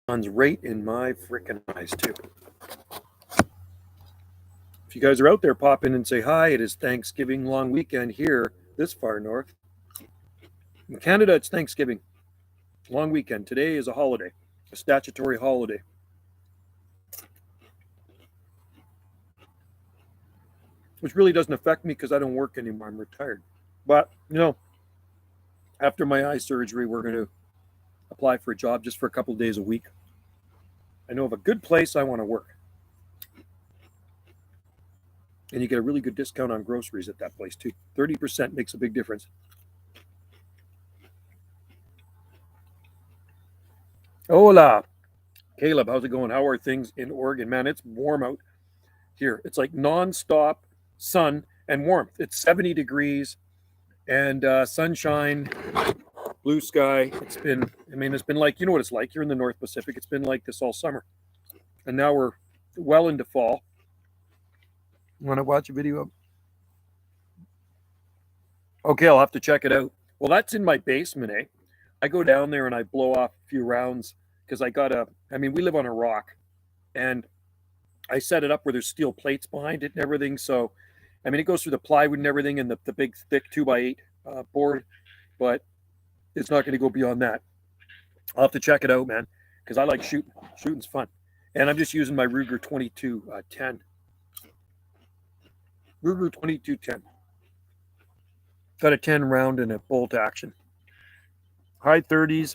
sun's right in my freaking eyes too. If you guys are out there, pop in and say hi. It is Thanksgiving long weekend here this far north. In Canada, it's Thanksgiving long weekend. Today is a holiday, a statutory holiday. Which really doesn't affect me because I don't work anymore. I'm retired. But, after my eye surgery, we're going to apply for a job just for a couple of days a week. I know of a good place I want to work. And you get a really good discount on groceries at that place too. 30% makes a big difference. Hola. Caleb, how's it going? How are things in Oregon? Man, it's warm out here. It's like nonstop sun and warmth. It's 70 degrees and sunshine, blue sky. It's been like, you know what it's like. You're in the North Pacific. It's been like this all summer. And now we're well into fall. Want to watch a video? Okay, I'll have to check it out. Well, that's in my basement, eh? I go down there and I blow off a few rounds because we live on a rock and I set it up where there's steel plates behind it and everything. So, it goes through the plywood and everything and the big, thick 2x8 board, but it's not going to go beyond that. I'll have to check it out, man, because I like shooting. Shooting's fun. And I'm just using my Ruger 2210. Ruger 2210. Got a 10 round and a bolt action. High 30s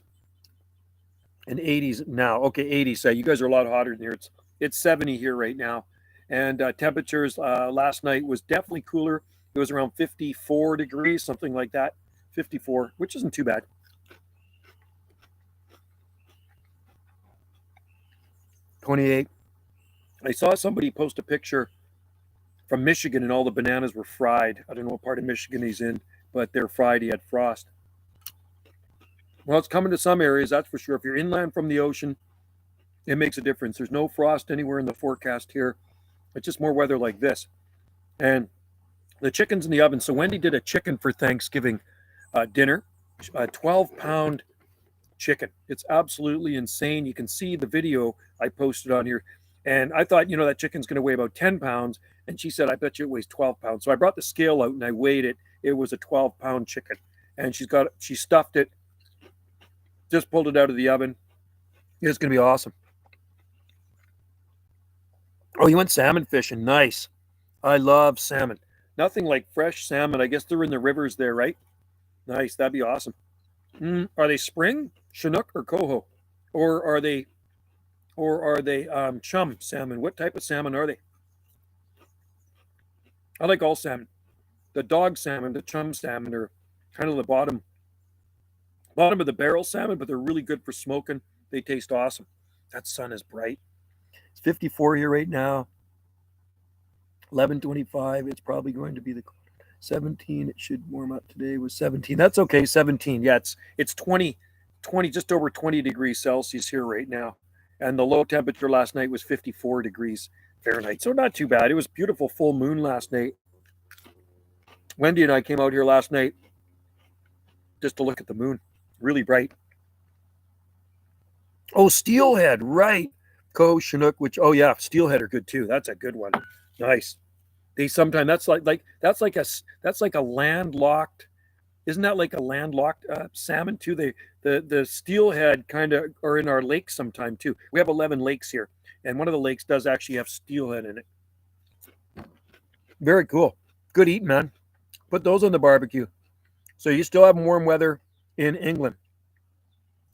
and 80s now. Okay, 80s. So you guys are a lot hotter than here. It's 70 here right now. And temperatures last night was definitely cooler. It was around 54 degrees, something like that. 54, which isn't too bad. $28. I saw somebody post a picture from Michigan and all the bananas were fried. I don't know what part of Michigan he's in, but they're fried. He had frost. Well, it's coming to some areas, that's for sure. If you're inland from the ocean, it makes a difference. There's no frost anywhere in the forecast here. It's just more weather like this. And the chicken's in the oven. So Wendy did a chicken for Thanksgiving dinner, a 12-pound chicken. It's absolutely insane. You can see the video I posted on here. And I thought, that chicken's going to weigh about 10 pounds. And she said, I bet you it weighs 12 pounds. So I brought the scale out and I weighed it. It was a 12-pound chicken. And she stuffed it, just pulled it out of the oven. It's going to be awesome. Oh, you went salmon fishing. Nice. I love salmon. Nothing like fresh salmon. I guess they're in the rivers there, right? Nice. That'd be awesome. Are they spring, Chinook, or coho? Or are they chum salmon? What type of salmon are they? I like all salmon. The dog salmon, the chum salmon are kind of the bottom of the barrel salmon, but they're really good for smoking. They taste awesome. That sun is bright. It's 54 here right now. 11:25. It's probably going to be the 17. It should warm up today with 17. That's okay. 17. Yeah, it's 20, just over 20 degrees Celsius here right now. And the low temperature last night was 54 degrees Fahrenheit. So not too bad. It was beautiful full moon last night. Wendy and I came out here last night just to look at the moon. Really bright. Oh, steelhead, right. Chinook, steelhead are good too. That's a good one. Nice. They sometimes that's like a landlocked. Isn't that like a landlocked salmon too? The steelhead kind of are in our lakes sometime too. We have 11 lakes here, and one of the lakes does actually have steelhead in it. Very cool. Good eating, man. Put those on the barbecue. So you still have warm weather in England.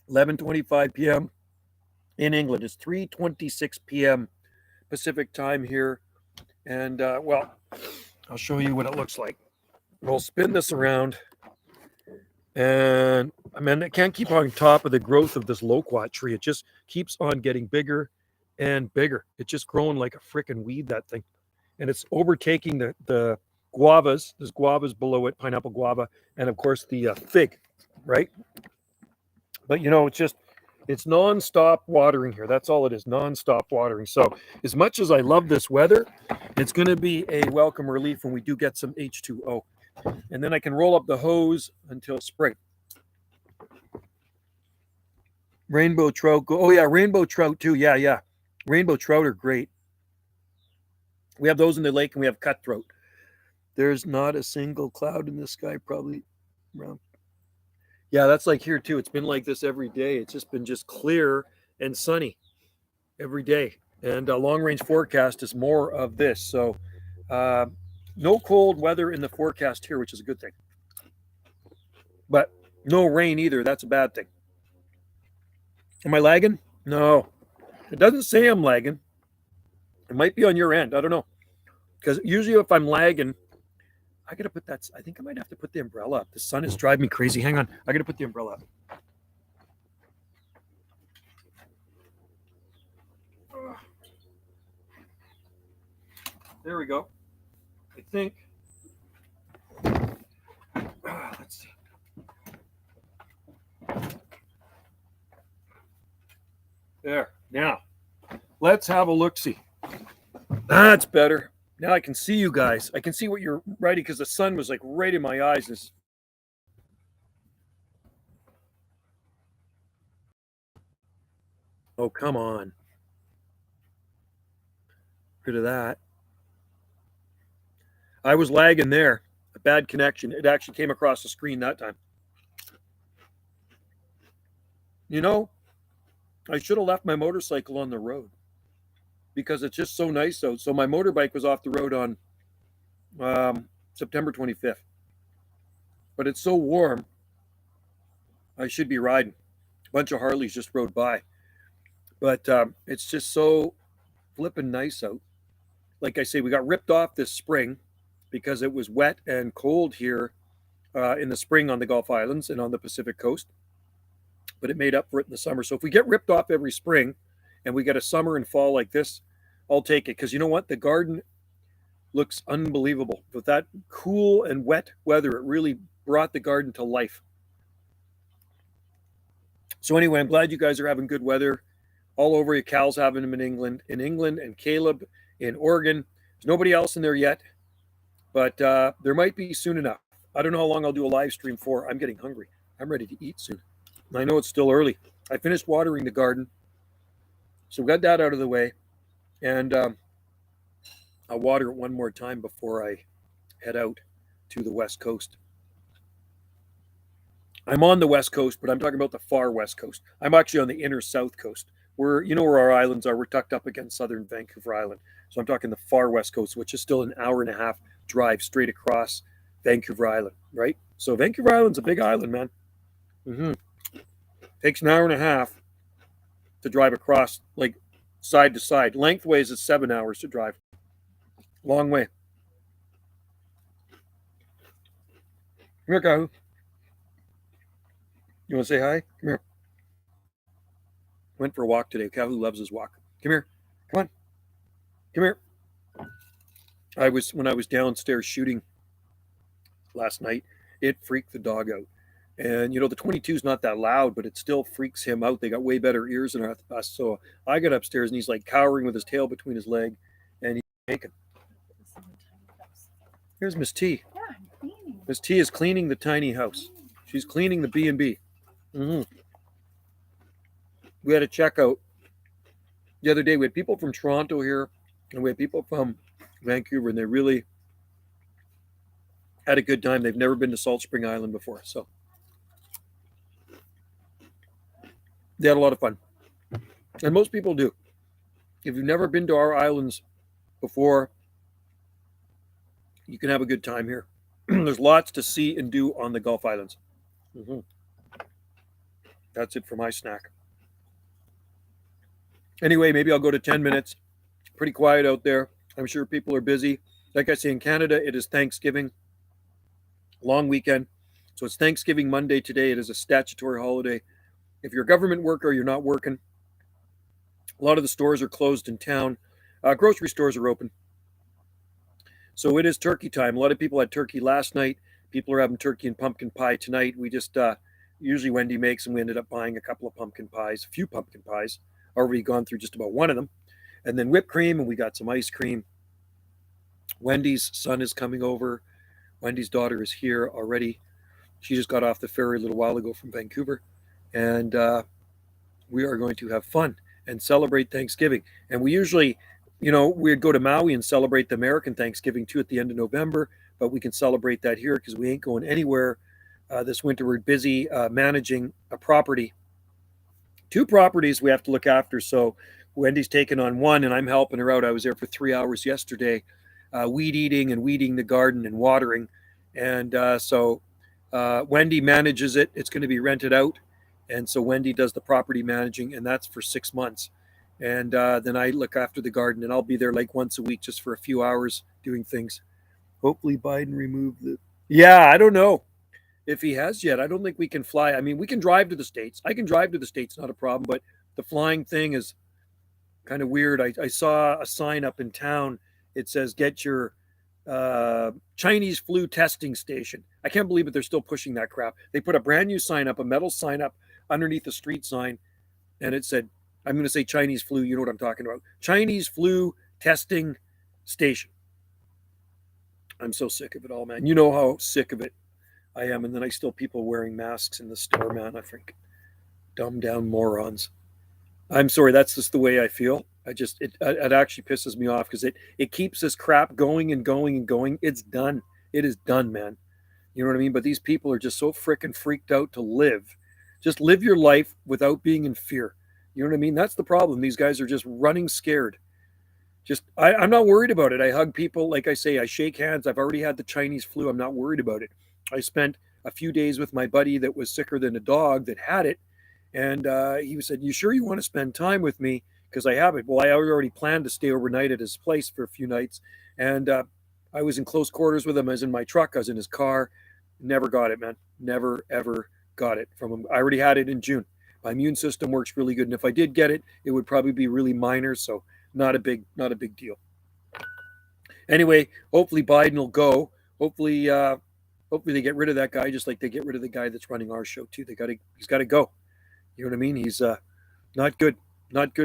11:25 p.m. in England. It's 3:26 p.m. Pacific time here. And, I'll show you what it looks like. We'll spin this around. And, I can't keep on top of the growth of this loquat tree. It just keeps on getting bigger and bigger. It's just growing like a freaking weed, that thing. And it's overtaking the guavas. There's guavas below it, pineapple guava, and, of course, the fig, right? But, it's nonstop watering here. That's all it is, nonstop watering. So as much as I love this weather, it's going to be a welcome relief when we do get some H2O. And then I can roll up the hose until spring. Rainbow trout. Oh yeah, rainbow trout too. Yeah. Rainbow trout are great. We have those in the lake, and we have cutthroat. There's not a single cloud in the sky, probably around. Yeah, that's like here too. It's been like this every day. It's just been just clear and sunny every day. And long range forecast is more of this. So uh, no cold weather in the forecast here, which is a good thing. But no rain either. That's a bad thing. Am I lagging? No. It doesn't say I'm lagging. It might be on your end. I don't know. Because usually if I'm lagging, I got to put that. I think I might have to put the umbrella up. The sun is driving me crazy. Hang on. I got to put the umbrella up. There we go. I think. Let's see. There. Now, let's have a look-see. That's better. Now I can see you guys. I can see what you're writing because the sun was like right in my eyes. Oh, come on. Rid of that. I was lagging there. A bad connection. It actually came across the screen that time. You know, I should have left my motorcycle on the road because it's just so nice out. So my motorbike was off the road on September 25th. But it's so warm, I should be riding. A bunch of Harleys just rode by. But it's just so flipping nice out. Like I say, we got ripped off this spring because it was wet and cold here in the spring on the Gulf Islands and on the Pacific coast. But it made up for it in the summer. So if we get ripped off every spring and we get a summer and fall like this, I'll take it. Because you know what? The garden looks unbelievable. With that cool and wet weather, it really brought the garden to life. So anyway, I'm glad you guys are having good weather all over you. Cal's having them in England, and Caleb in Oregon. There's nobody else in there yet, but there might be soon enough. I don't know how long I'll do a live stream for. I'm getting hungry. I'm ready to eat soon. I know it's still early. I finished watering the garden, so we got that out of the way, and I'll water it one more time before I head out to the West Coast. I'm on the West Coast, but I'm talking about the far West Coast. I'm actually on the inner South Coast. You know where our islands are. We're tucked up against southern Vancouver Island. So I'm talking the far West Coast, which is still an hour and a half drive straight across Vancouver Island, right? So Vancouver Island's a big island, man. Takes an hour and a half to drive across, like side to side. Lengthways is 7 hours to drive. Long way. Come here, Kahu. You want to say hi? Come here. Went for a walk today. Kahu loves his walk. Come here. Come on. Come here. When I was downstairs shooting last night, it freaked the dog out. And you know, the 22 is not that loud, but it still freaks him out. They got way better ears than us. So I got upstairs and he's like cowering with his tail between his leg, and he's shaking. Here's Miss T. Yeah, Miss T is cleaning the tiny house. She's cleaning the B&B. We had a checkout the other day. We had people from Toronto here, and we had people from Vancouver, and they really had a good time. They've never been to Salt Spring Island before, so they had a lot of fun. And most people do. If you've never been to our islands before, you can have a good time here. There's lots to see and do on the Gulf Islands. That's it for my snack. Anyway, maybe I'll go to 10 minutes. Pretty quiet out there. I'm sure people are busy. Like I say, in Canada, it is Thanksgiving. Long weekend. So it's Thanksgiving Monday today. It is a statutory holiday. If you're a government worker, you're not working. A lot of the stores are closed in town. Grocery stores are open. So it is turkey time. A lot of people had turkey last night. People are having turkey and pumpkin pie tonight. We just, usually Wendy makes them. We ended up buying a couple of pumpkin pies, a few pumpkin pies. Already gone through just about one of them. And then whipped cream, and we got some ice cream. Wendy's son is coming over. Wendy's daughter is here already. She just got off the ferry a little while ago from Vancouver. And we are going to have fun and celebrate Thanksgiving. And we usually, we'd go to Maui and celebrate the American Thanksgiving too at the end of November, but we can celebrate that here because we ain't going anywhere this winter. We're busy managing a property, two properties we have to look after. So Wendy's taken on one and I'm helping her out. I was there for 3 hours yesterday, weed eating and weeding the garden and watering. And so Wendy manages it. It's going to be rented out. And so Wendy does the property managing, and that's for 6 months. And then I look after the garden, and I'll be there like once a week just for a few hours doing things. Hopefully Biden removed the. Yeah, I don't know if he has yet. I don't think we can fly. I mean, we can drive to the States. I can drive to the States, not a problem. But the flying thing is kind of weird. I saw a sign up in town. It says, get your Chinese flu testing station. I can't believe it. They're still pushing that crap. They put a brand new sign up, a metal sign up underneath the street sign. And it said, I'm going to say Chinese flu. You know what I'm talking about. Chinese flu testing station. I'm so sick of it all, man. You know how sick of it I am. And then I still people wearing masks in the store, man. I think dumbed down morons. I'm sorry. That's just the way I feel. It actually pisses me off because it keeps this crap going and going and going. It's done. It is done, man. You know what I mean? But these people are just so freaking freaked out to live. Just live your life without being in fear. You know what I mean? That's the problem. These guys are just running scared. I'm not worried about it. I hug people. Like I say, I shake hands. I've already had the Chinese flu. I'm not worried about it. I spent a few days with my buddy that was sicker than a dog that had it. And he said, you sure you want to spend time with me? Because I have it. Well, I already planned to stay overnight at his place for a few nights. And I was in close quarters with him. I was in my truck. I was in his car. Never got it, man. Never, ever got it from him. I already had it in June. My immune system works really good. And if I did get it, it would probably be really minor. So not a big deal. Anyway, hopefully Biden will go. Hopefully they get rid of that guy, just like they get rid of the guy that's running our show too. He's got to go. You know what I mean? He's not good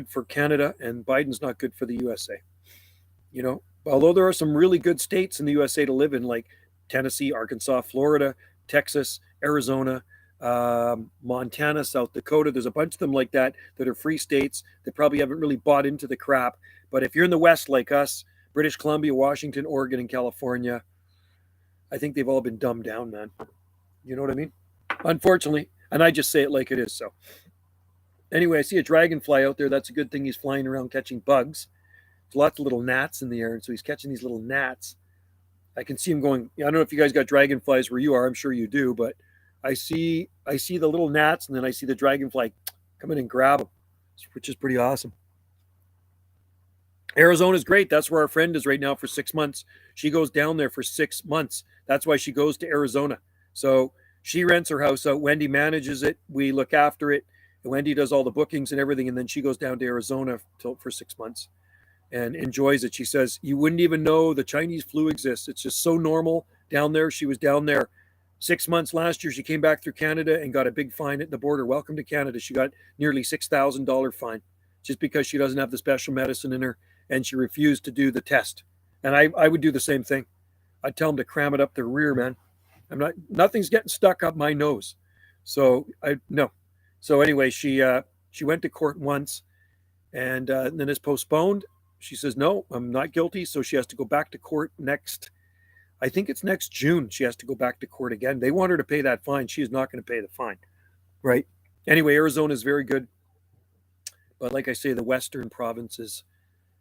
for Canada, and Biden's not good for the USA. You know, although there are some really good states in the USA to live in, like Tennessee, Arkansas, Florida, Texas, Arizona, Montana, South Dakota. There's a bunch of them like that are free states that probably haven't really bought into the crap. But if you're in the West like us, British Columbia, Washington, Oregon, and California, I think they've all been dumbed down, man. You know what I mean? Unfortunately. And I just say it like it is. So anyway, I see a dragonfly out there. That's a good thing. He's flying around catching bugs. There's lots of little gnats in the air. And so he's catching these little gnats. I can see him going. I don't know if you guys got dragonflies where you are. I'm sure you do. But I see the little gnats, and then I see the dragonfly come in and grab them, which is pretty awesome. Arizona's great. That's where our friend is right now for 6 months. She goes down there for 6 months. That's why she goes to Arizona. So she rents her house out. Wendy manages it. We look after it. And Wendy does all the bookings and everything. And then she goes down to Arizona for 6 months and enjoys it. She says, you wouldn't even know the Chinese flu exists. It's just so normal down there. She was down there 6 months last year. She came back through Canada and got a big fine at the border. Welcome to Canada. She got nearly $6,000 fine just because she doesn't have the special medicine in her and she refused to do the test. And I would do the same thing. I'd tell them to cram it up their rear, man. Nothing's getting stuck up my nose. So no. So anyway, she went to court once and then it's postponed. She says, no, I'm not guilty. So she has to go back to court I think it's next June. She has to go back to court again. They want her to pay that fine. She is not going to pay the fine. Right. Anyway, Arizona is very good. But like I say, the Western provinces,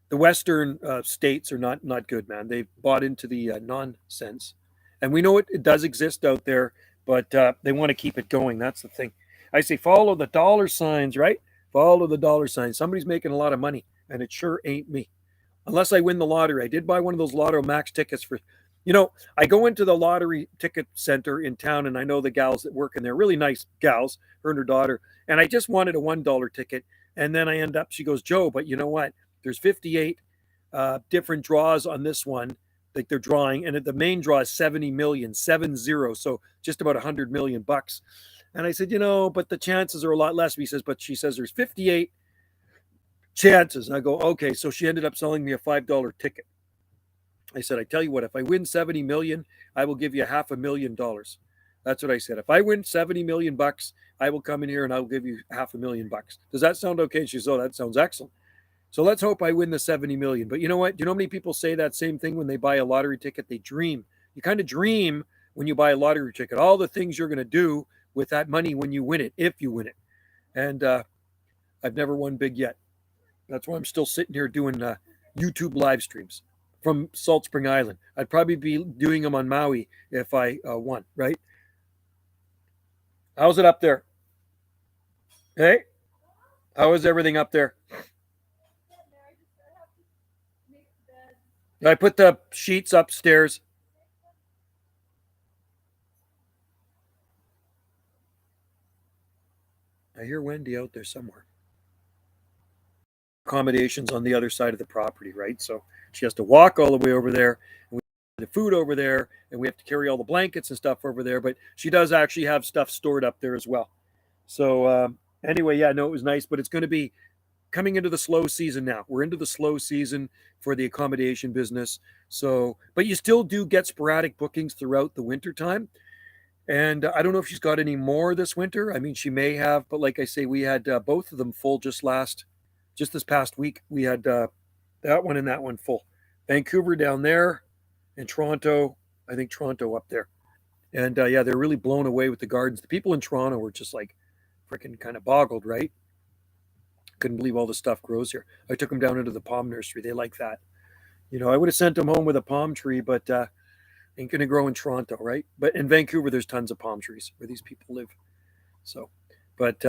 the Western states are not good, man. They've bought into the nonsense. And we know it does exist out there, but they want to keep it going. That's the thing. I say, follow the dollar signs, right? Follow the dollar signs. Somebody's making a lot of money, and it sure ain't me. Unless I win the lottery. I did buy one of those Lotto Max tickets for, I go into the lottery ticket center in town, and I know the gals that work in there, really nice gals, her and her daughter. And I just wanted a $1 ticket. And then I end up, she goes, Joe, but you know what? There's 58 different draws on this one that they're drawing. And the main draw is 70 million, 70. So just about $100 million bucks. And I said, but the chances are a lot less. She says there's 58 chances. And I go, okay. So she ended up selling me a $5 ticket. I said, I tell you what, if I win 70 million, I will give you $500,000. That's what I said. If I win 70 million bucks, I will come in here and I'll give you $500,000. Does that sound okay? She says, oh, that sounds excellent. So let's hope I win the 70 million. But you know what? Do you know how many people say that same thing when they buy a lottery ticket? They dream. You kind of dream when you buy a lottery ticket, all the things you're going to do with that money when you win it, if you win it. And I've never won big yet. That's why I'm still sitting here doing YouTube live streams from Salt Spring Island. I'd probably be doing them on Maui if I won, right? How's it up there? Hey, how is everything up there? I put the sheets upstairs. I hear Wendy out there somewhere. Accommodations on the other side of the property, right? So she has to walk all the way over there. And we have the food over there, and we have to carry all the blankets and stuff over there. But she does actually have stuff stored up there as well. So anyway, yeah, no, it was nice, but it's going to be coming into the slow season now. We're into the slow season for the accommodation business. So, but you still do get sporadic bookings throughout the winter time. And I don't know if she's got any more this winter. I mean, she may have, but like I say, we had both of them full just this past week. We had that one and that one full. Vancouver down there and Toronto, I think Toronto up there. And yeah, they're really blown away with the gardens. The people in Toronto were just like freaking kind of boggled, right? Couldn't believe all the stuff grows here. I took them down into the palm nursery. They like that. You know, I would have sent them home with a palm tree, but ain't going to grow in Toronto, right? But in Vancouver, there's tons of palm trees where these people live. So, but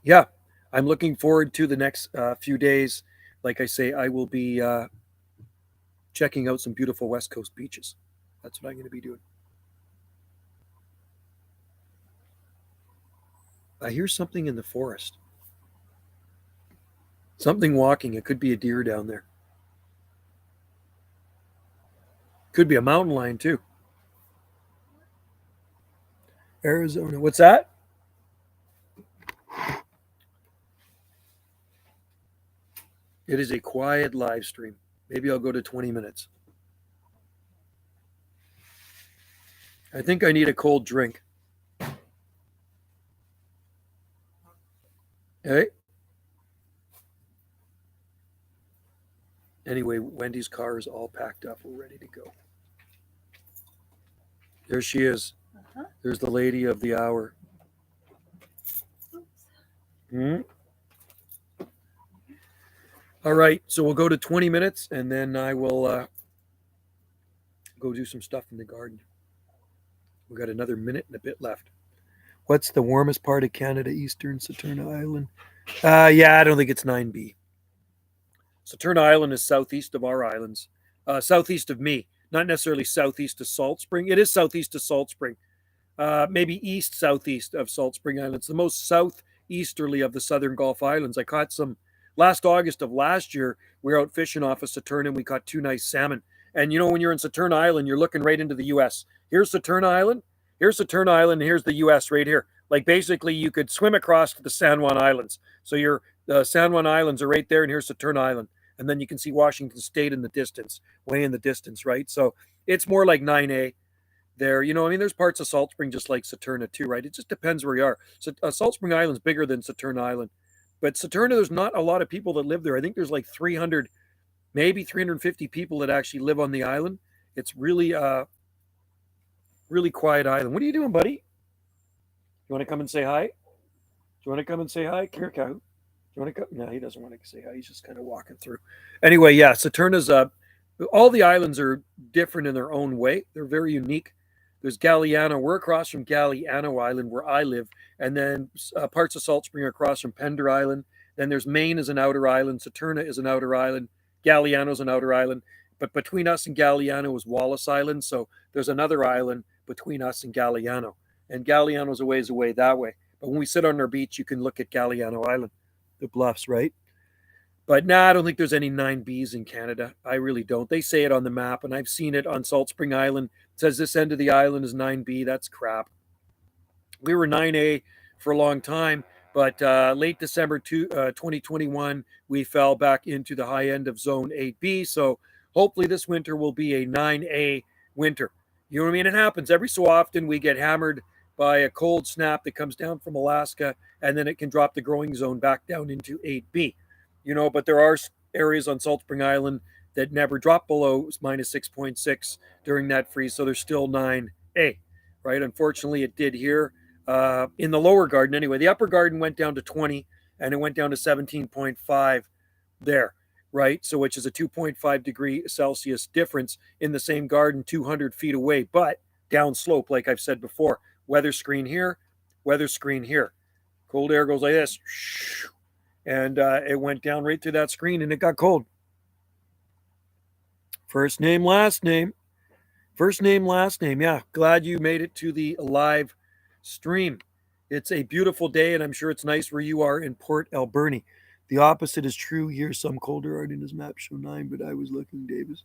yeah, I'm looking forward to the next few days. Like I say, I will be checking out some beautiful West Coast beaches. That's what I'm going to be doing. I hear something in the forest. Something walking. It could be a deer down there. Could be a mountain lion too. Arizona. What's that? It is a quiet live stream. Maybe I'll go to 20 minutes. I think I need a cold drink. Hey. Anyway, Wendy's car is all packed up. We're ready to go. There she is. There's the lady of the hour. All right, so we'll go to 20 minutes and then I will go do some stuff in the garden. We've got another minute and a bit left. What's the warmest part of Canada? Eastern Saturna Island? Yeah, I don't think it's 9B. Saturna Island is southeast of our islands, southeast of me, not necessarily southeast of Salt Spring. It is southeast of Salt Spring, maybe east southeast of Salt Spring Island. It's the most southeasterly of the Southern Gulf Islands. I caught some last August of last year. We were out fishing off of Saturna and we caught 2 nice salmon. And you know, when you're in Saturna Island, you're looking right into the U.S. Here's Saturna Island, and here's the U.S. right here. Like basically, you could swim across to the San Juan Islands. So the San Juan Islands are right there, and here's Saturna Island. And then you can see Washington State in the distance, way in the distance, right? So it's more like 9A there. You know, I mean, there's parts of Salt Spring just like Saturna too, right? It just depends where you are. So Salt Spring Island's bigger than Saturna Island. But Saturna, there's not a lot of people that live there. I think there's like 300, maybe 350 people that actually live on the island. It's really, really quiet island. What are you doing, buddy? You want to come and say hi? Do you want to come and say hi? Here, cow. You want to come? No, he doesn't want to say hi. He's just kind of walking through. Anyway, yeah, Saturna's all the islands are different in their own way. They're very unique. There's Galiano. We're across from Galiano Island where I live. And then parts of Salt Spring are across from Pender Island. Then there's Maine is an outer island. Saturna is an outer island. Galiano's an outer island. But between us and Galiano is Wallis Island. So there's another island between us and Galiano. And Galiano's a ways away that way. But when we sit on our beach, you can look at Galiano Island. The bluffs, right? But I don't think there's any 9Bs in Canada. I really don't. They say it on the map, and I've seen it on Salt Spring Island. It says this end of the island is 9B. That's crap. We were 9A for a long time, but late December 2021, we fell back into the high end of Zone 8B. So hopefully this winter will be a 9A winter. You know what I mean? It happens every so often. We get hammered by a cold snap that comes down from Alaska, and then it can drop the growing zone back down into 8B. But there are areas on Salt Spring Island that never drop below minus 6.6 during that freeze, so there's still 9A, right? Unfortunately, it did here in the lower garden anyway. The upper garden went down to 20, and it went down to 17.5 there, right? So which is a 2.5 degree Celsius difference in the same garden 200 feet away, but downslope, like I've said before. Weather screen here, weather screen here. Cold air goes like this, and it went down right through that screen, and it got cold. First name, last name. First name, last name. Yeah, glad you made it to the live stream. It's a beautiful day, and I'm sure it's nice where you are in Port Alberni. The opposite is true here. Some colder art in his map show 9, but I was looking, Davis.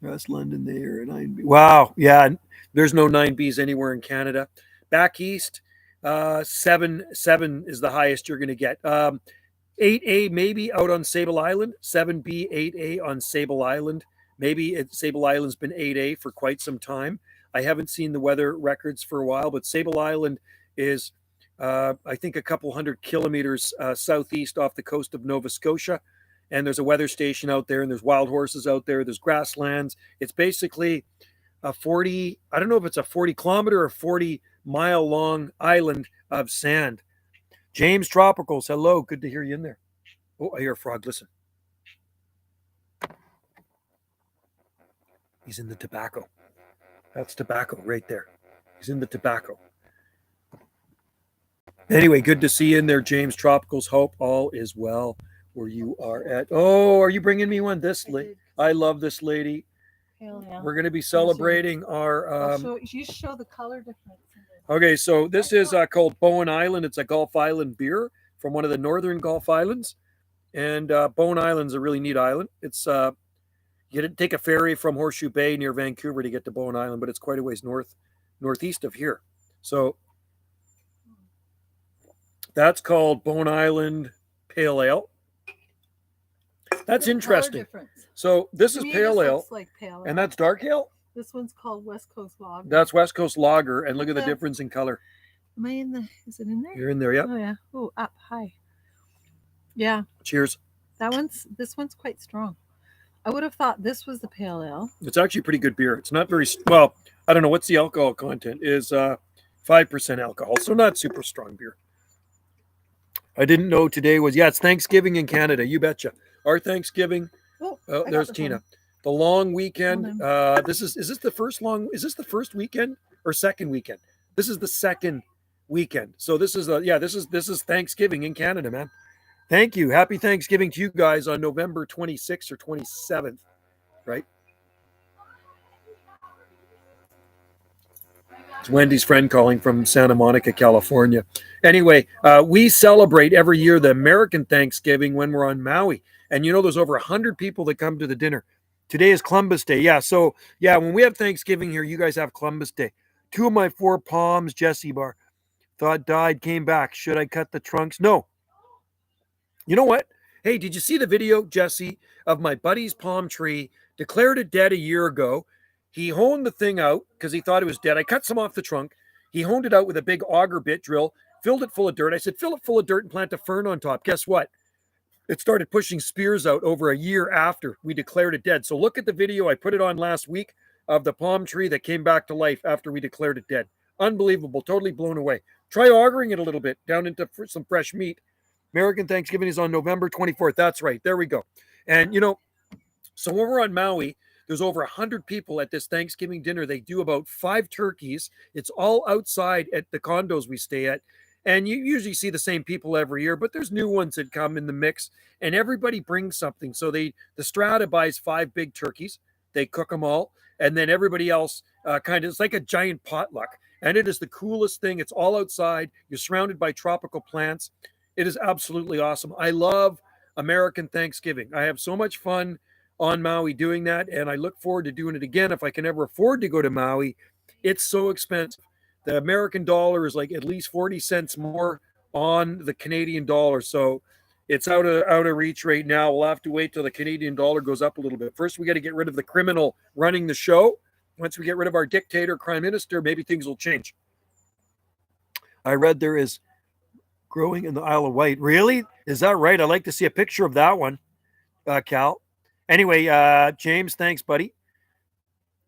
West London, they are a 9B. Wow, yeah, there's no 9Bs anywhere in Canada. Back east, 7 is the highest you're going to get. 8A maybe out on Sable Island, 7B, 8A on Sable Island. Maybe Sable Island's been 8A for quite some time. I haven't seen the weather records for a while, but Sable Island is, I think, a couple hundred kilometers southeast off the coast of Nova Scotia. And there's a weather station out there, and there's wild horses out there. There's grasslands. It's basically a 40, I don't know if it's a 40 kilometer or 40 mile long island of sand. James Tropicals, hello. Good to hear you in there. Oh, I hear a frog. Listen. He's in the tobacco. That's tobacco right there. He's in the tobacco. Anyway, good to see you in there, James Tropicals. Hope all is well where you are at. Oh, are you bringing me one? This lady. I love this lady. Hell yeah. We're going to be celebrating our... you show the color difference. Okay, so this is called Bowen Island. It's a Gulf Island beer from one of the northern Gulf Islands. And Bowen Island's a really neat island. It's... you take a ferry from Horseshoe Bay near Vancouver to get to Bowen Island, but it's quite a ways northeast of here. So that's called Bowen Island Pale Ale. That's interesting. So this is pale ale, like pale ale, and that's dark ale. This one's called West Coast Lager. That's West Coast Lager, and look at the difference in color. Am I in the? Is it in there? You're in there, yeah. Oh yeah. Oh, up high. Yeah. Cheers. This one's quite strong. I would have thought this was the pale ale. It's actually pretty good beer. It's not very well. I don't know what's the alcohol content is. 5% alcohol, so not super strong beer. I didn't know today was it's Thanksgiving in Canada. You betcha. Our Thanksgiving. Oh, there's Tina. One. The long weekend. Is this the first weekend or second weekend? This is the second weekend. So this is Thanksgiving in Canada, man. Thank you. Happy Thanksgiving to you guys on November 26th or 27th, right? It's Wendy's friend calling from Santa Monica, California. Anyway, we celebrate every year the American Thanksgiving when we're on Maui. And there's over 100 people that come to the dinner. Today is Columbus Day. Yeah, so, when we have Thanksgiving here, you guys have Columbus Day. 2 of my 4 palms, Jesse Bar, thought died, came back. Should I cut the trunks? No. You know what? Hey, did you see the video, Jesse, of my buddy's palm tree? Declared it dead a year ago. He honed the thing out because he thought it was dead. I cut some off the trunk. He honed it out with a big auger bit drill, filled it full of dirt. I said, fill it full of dirt and plant a fern on top. Guess what? It started pushing spears out over a year after we declared it dead. So look at the video. I put it on last week of the palm tree that came back to life after we declared it dead. Unbelievable. Totally blown away. Try augering it a little bit down into some fresh meat. American Thanksgiving is on November 24th. That's right. There we go. And, so when we're on Maui, there's over 100 people at this Thanksgiving dinner. They do about 5 turkeys. It's all outside at the condos we stay at. And you usually see the same people every year, but there's new ones that come in the mix. And everybody brings something. So the Strata buys 5 big turkeys. They cook them all. And then everybody else it's like a giant potluck. And it is the coolest thing. It's all outside. You're surrounded by tropical plants. It is absolutely awesome. I love American Thanksgiving. I have so much fun on Maui doing that, and I look forward to doing it again if I can ever afford to go to Maui. It's so expensive. The American dollar is like at least 40 cents more on the Canadian dollar, so it's out of reach right now. We'll have to wait till the Canadian dollar goes up a little bit. First, we got to get rid of the criminal running the show, Once we get rid of our dictator, prime minister, maybe things will change. I read there is growing in the Isle of Wight. Really? Is that right? I'd like to see a picture of that one, Cal. Anyway, James, thanks, buddy.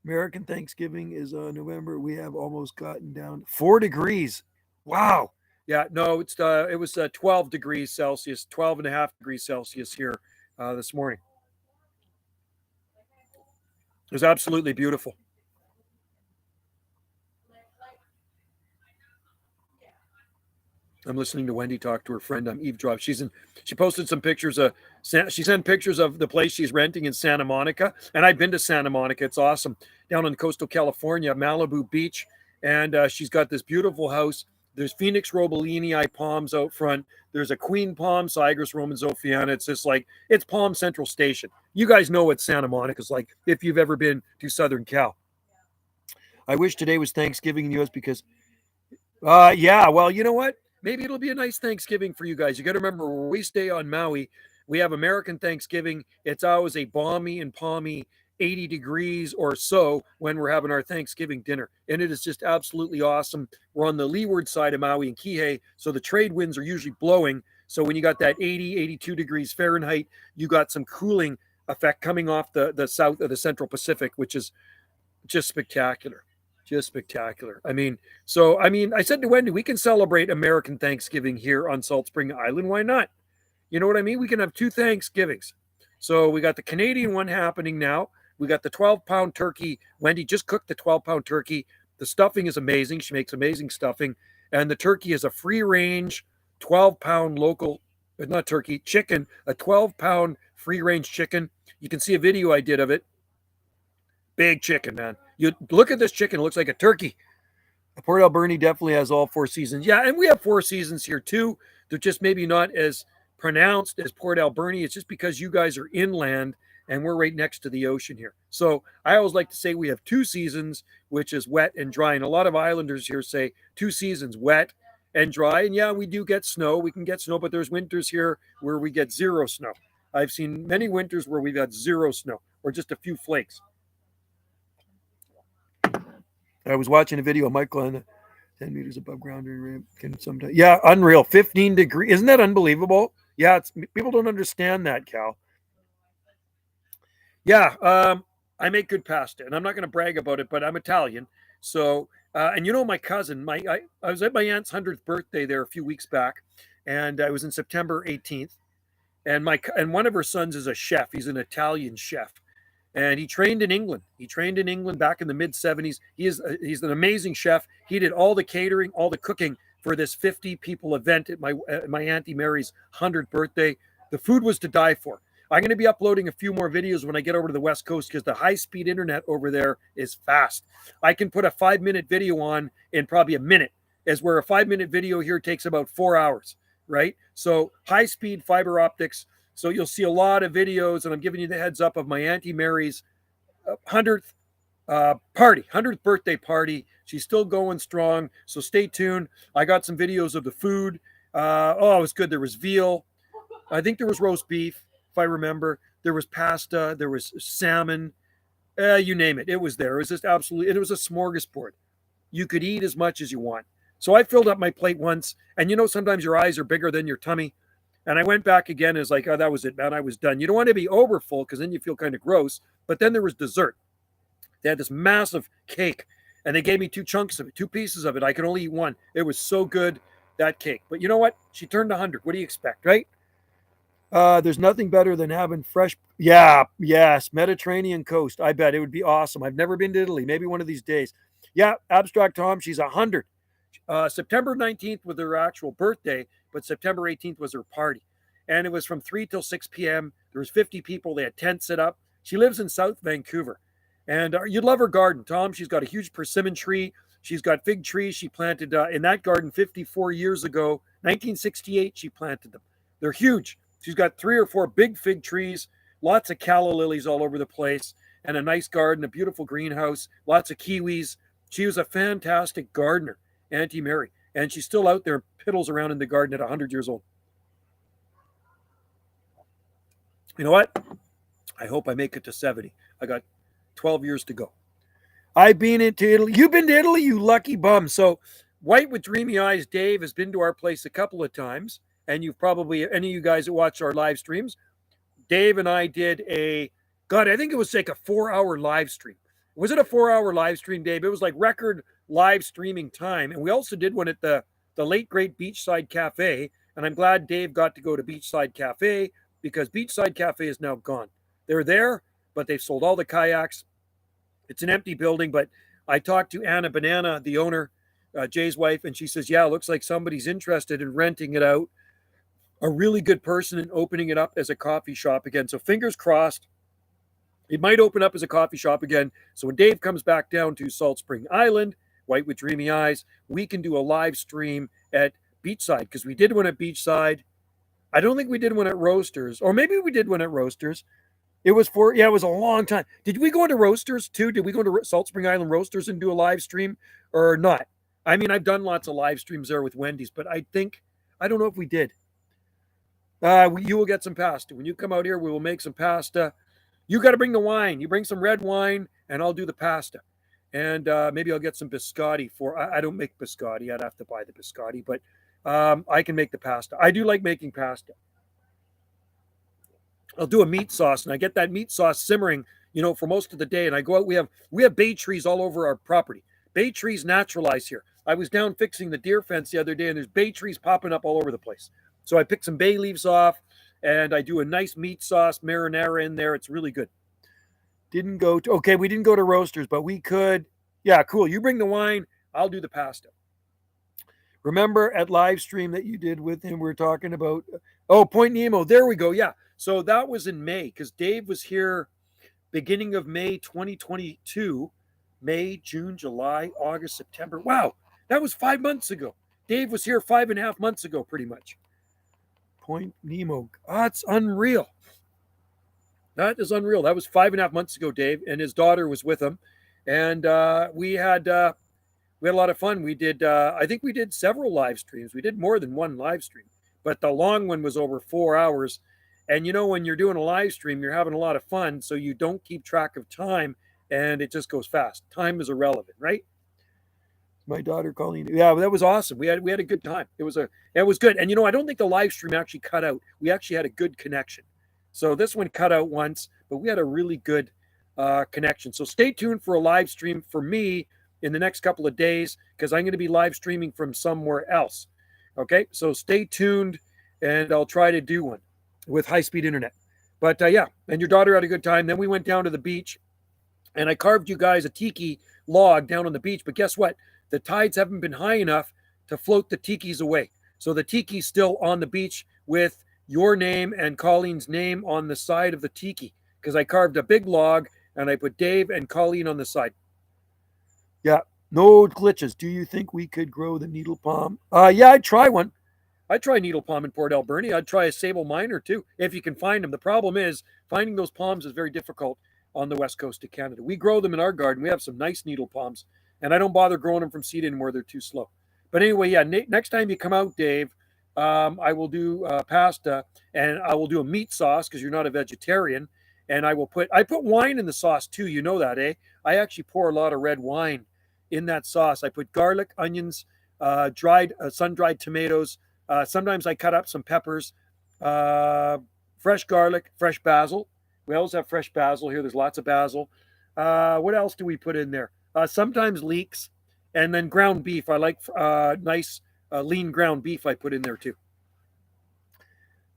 American Thanksgiving is November. We have almost gotten down 4 degrees. Wow. Yeah, no, it was 12 degrees Celsius, 12 and a half degrees Celsius here this morning. It was absolutely beautiful. I'm listening to Wendy talk to her friend. I'm eavesdropping. She posted some pictures of, she sent pictures of the place she's renting in Santa Monica. And I've been to Santa Monica. It's awesome. Down in coastal California, Malibu Beach. And she's got this beautiful house. There's Phoenix Robolini palms out front. There's a queen palm, Cypress Roman Zophiana. It's just like, it's Palm Central Station. You guys know what Santa Monica's like if you've ever been to Southern Cal. I wish today was Thanksgiving in the U.S. because, yeah, well, you know what? Maybe it'll be a nice Thanksgiving for you guys. You got to remember, where we stay on Maui, we have American Thanksgiving. It's always a balmy and palmy 80 degrees or so when we're having our Thanksgiving dinner. And it is just absolutely awesome. We're on the leeward side of Maui and Kihei, so the trade winds are usually blowing. So when you got that 80, 82 degrees Fahrenheit, you got some cooling effect coming off the south of the Central Pacific, which is just spectacular. Just spectacular. I said to Wendy, we can celebrate American Thanksgiving here on Salt Spring Island. Why not? You know what I mean? We can have 2 Thanksgivings. So we got the Canadian one happening now. We got the 12-pound turkey. Wendy just cooked the 12-pound turkey. The stuffing is amazing. She makes amazing stuffing. And the turkey is a free-range 12-pound local, not turkey, chicken, a 12-pound free-range chicken. You can see a video I did of it. Big chicken, man. You look at this chicken, it looks like a turkey. Port Alberni definitely has all 4 seasons. Yeah, and we have 4 seasons here too. They're just maybe not as pronounced as Port Alberni. It's just because you guys are inland and we're right next to the ocean here. So I always like to say we have 2 seasons, which is wet and dry. And a lot of islanders here say 2 seasons, wet and dry. And yeah, we do get snow. We can get snow, but there's winters here where we get 0 snow. I've seen many winters where we've got 0 snow or just a few flakes. I was watching a video of Michael on the 10 meters above ground. Can sometimes, yeah, unreal. 15 degrees. Isn't that unbelievable? Yeah, people don't understand that, Cal. Yeah, I make good pasta, and I'm not going to brag about it, but I'm Italian. So, and you know, my cousin, I was at my aunt's 100th birthday there a few weeks back, and I was in September 18th, and one of her sons is a chef. He's an Italian chef. And he trained in England. He trained in England back in the mid 70s. He's an amazing chef. He did all the catering, all the cooking for this 50 people event at my Auntie Mary's 100th birthday. The food was to die for. I'm going to be uploading a few more videos when I get over to the West Coast because the high-speed internet over there is fast. I can put a 5-minute video on in probably a minute, as where a 5-minute video here takes about 4 hours, right? So high-speed fiber optics. So you'll see a lot of videos, and I'm giving you the heads up of my Auntie Mary's 100th party, 100th birthday party. She's still going strong, so stay tuned. I got some videos of the food. It was good. There was veal. I think there was roast beef, if I remember. There was pasta. There was salmon. You name it. It was there. It was just absolutely, it was a smorgasbord. You could eat as much as you want. So I filled up my plate once, and you know sometimes your eyes are bigger than your tummy. And I went back again. It's like, oh, that was it, man. I was done. You don't want to be over full because then you feel kind of gross. But then there was dessert. They had this massive cake, and they gave me 2 chunks of it, 2 pieces of it. I could only eat one. It was so good, that cake. But you know what? She turned 100. What do you expect, right? There's nothing better than having fresh. Yeah, yes, Mediterranean coast. I bet it would be awesome. I've never been to Italy. Maybe one of these days. Yeah, Abstract Tom. She's 100. September 19th was her actual birthday, but September 18th was her party. And it was from 3 till 6 p.m. There was 50 people. They had tents set up. She lives in South Vancouver. And you'd love her garden, Tom. She's got a huge persimmon tree. She's got fig trees she planted in that garden 54 years ago. 1968, she planted them. They're huge. She's got 3 or 4 big fig trees, lots of calla lilies all over the place, and a nice garden, a beautiful greenhouse, lots of kiwis. She was a fantastic gardener. Auntie Mary, and she's still out there, piddles around in the garden at 100 years old. You know what? I hope I make it to 70. I got 12 years to go. I've been into Italy. You've been to Italy, you lucky bum. So, White with Dreamy Eyes Dave has been to our place a couple of times, and you've probably, any of you guys that watch our live streams, Dave and I did God, I think it was like a 4 hour live stream. Was it a 4 hour live stream, Dave? It was like record live streaming time. And we also did one at the late great Beachside Cafe. And I'm glad Dave got to go to Beachside Cafe because Beachside Cafe is now gone. They're there, but they've sold all the kayaks. It's an empty building, but I talked to Anna Banana, the owner, Jay's wife, and she says, yeah, it looks like somebody's interested in renting it out. A really good person in opening it up as a coffee shop again. So fingers crossed, it might open up as a coffee shop again. So when Dave comes back down to Salt Spring Island, White with Dreamy Eyes, we can do a live stream at Beachside because we did one at Beachside. I don't think we did one at Roasters, or maybe we did one at Roasters. It was it was a long time. Did we go into Roasters too? Did we go to Salt Spring Island Roasters and do a live stream or not? I mean, I've done lots of live streams there with Wendy's, but I don't know if we did. You will get some pasta. When you come out here, we will make some pasta. You got to bring the wine. You bring some red wine, and I'll do the pasta. And maybe I'll get some biscotti I don't make biscotti. I'd have to buy the biscotti, but I can make the pasta. I do like making pasta. I'll do a meat sauce, and I get that meat sauce simmering, for most of the day. And I go out. We have bay trees all over our property. Bay trees naturalize here. I was down fixing the deer fence the other day, and there's bay trees popping up all over the place. So I pick some bay leaves off, and I do a nice meat sauce marinara in there. It's really good. We didn't go to Roasters, but we could. Yeah, cool. You bring the wine. I'll do the pasta. Remember at live stream that you did with him, we were talking about, Point Nemo. There we go. Yeah. So that was in May because Dave was here beginning of May 2022. May, June, July, August, September. Wow. That was 5 months ago. Dave was here 5.5 months ago, pretty much. Point Nemo. That's unreal. That is unreal. That was 5.5 months ago, Dave, and his daughter was with him. And we had a lot of fun. I think we did several live streams. We did more than one live stream, but the long one was over 4 hours. And when you're doing a live stream, you're having a lot of fun, so you don't keep track of time, and it just goes fast. Time is irrelevant, right? My daughter calling. Yeah, that was awesome. We had a good time. It was good. And I don't think the live stream actually cut out. We actually had a good connection. So this one cut out once, but we had a really good connection. So stay tuned for a live stream for me in the next couple of days because I'm going to be live streaming from somewhere else. Okay, so stay tuned, and I'll try to do one with high-speed internet. But yeah, and your daughter had a good time. Then we went down to the beach, and I carved you guys a tiki log down on the beach. But guess what? The tides haven't been high enough to float the tikis away. So the tiki's still on the beach with your name and Colleen's name on the side of the tiki because I carved a big log and I put Dave and Colleen on the side. Yeah, no glitches. Do you think we could grow the needle palm? Yeah, I'd try one. I'd try needle palm in Port Alberni. I'd try a sable miner too, if you can find them. The problem is finding those palms is very difficult on the west coast of Canada. We grow them in our garden. We have some nice needle palms. And I don't bother growing them from seed anymore. They're too slow. But anyway, yeah, next time you come out, Dave, I will do pasta and I will do a meat sauce because you're not a vegetarian. And I put wine in the sauce too. You know that, eh? I actually pour a lot of red wine in that sauce. I put garlic, onions, sun-dried tomatoes. Sometimes I cut up some peppers, fresh garlic, fresh basil. We always have fresh basil here. There's lots of basil. What else do we put in there? Sometimes leeks, and then ground beef. I like nice lean ground beef I put in there too.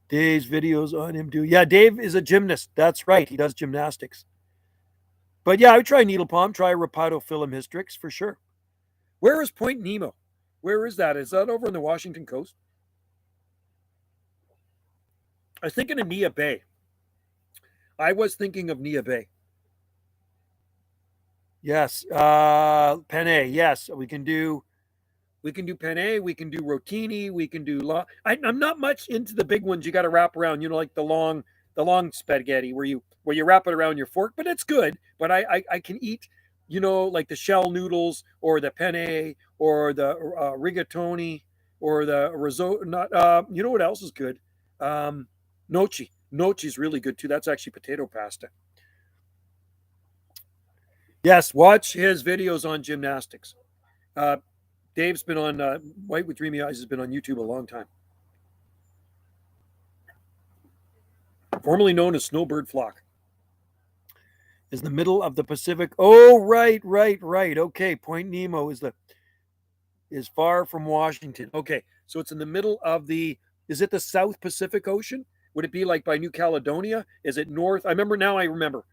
Dave's videos on him do. Yeah, Dave is a gymnast. That's right. He does gymnastics. But yeah, I would try needle palm, try Rapidophyllum hystrix for sure. Where is Point Nemo? Where is that? Is that over on the Washington coast? I was thinking of Nia Bay. Yes. Penne. Yes. We can do penne. We can do rotini. We can do I'm not much into the big ones you got to wrap around, like the long spaghetti where you wrap it around your fork, but it's good. But I can eat, like the shell noodles or the penne or the rigatoni or the risotto. You know what else is good? Gnocchi. Gnocchi is really good too. That's actually potato pasta. Yes, watch his videos on gymnastics. Dave's been on White with Dreamy Eyes has been on YouTube a long time. Formerly known as Snowbird Flock. Is the middle of the Pacific. Oh, right. Okay, Point Nemo is far from Washington. Okay, so it's in the middle of the. Is it the South Pacific Ocean? Would it be like by New Caledonia? Is it north? I remember now. I remember.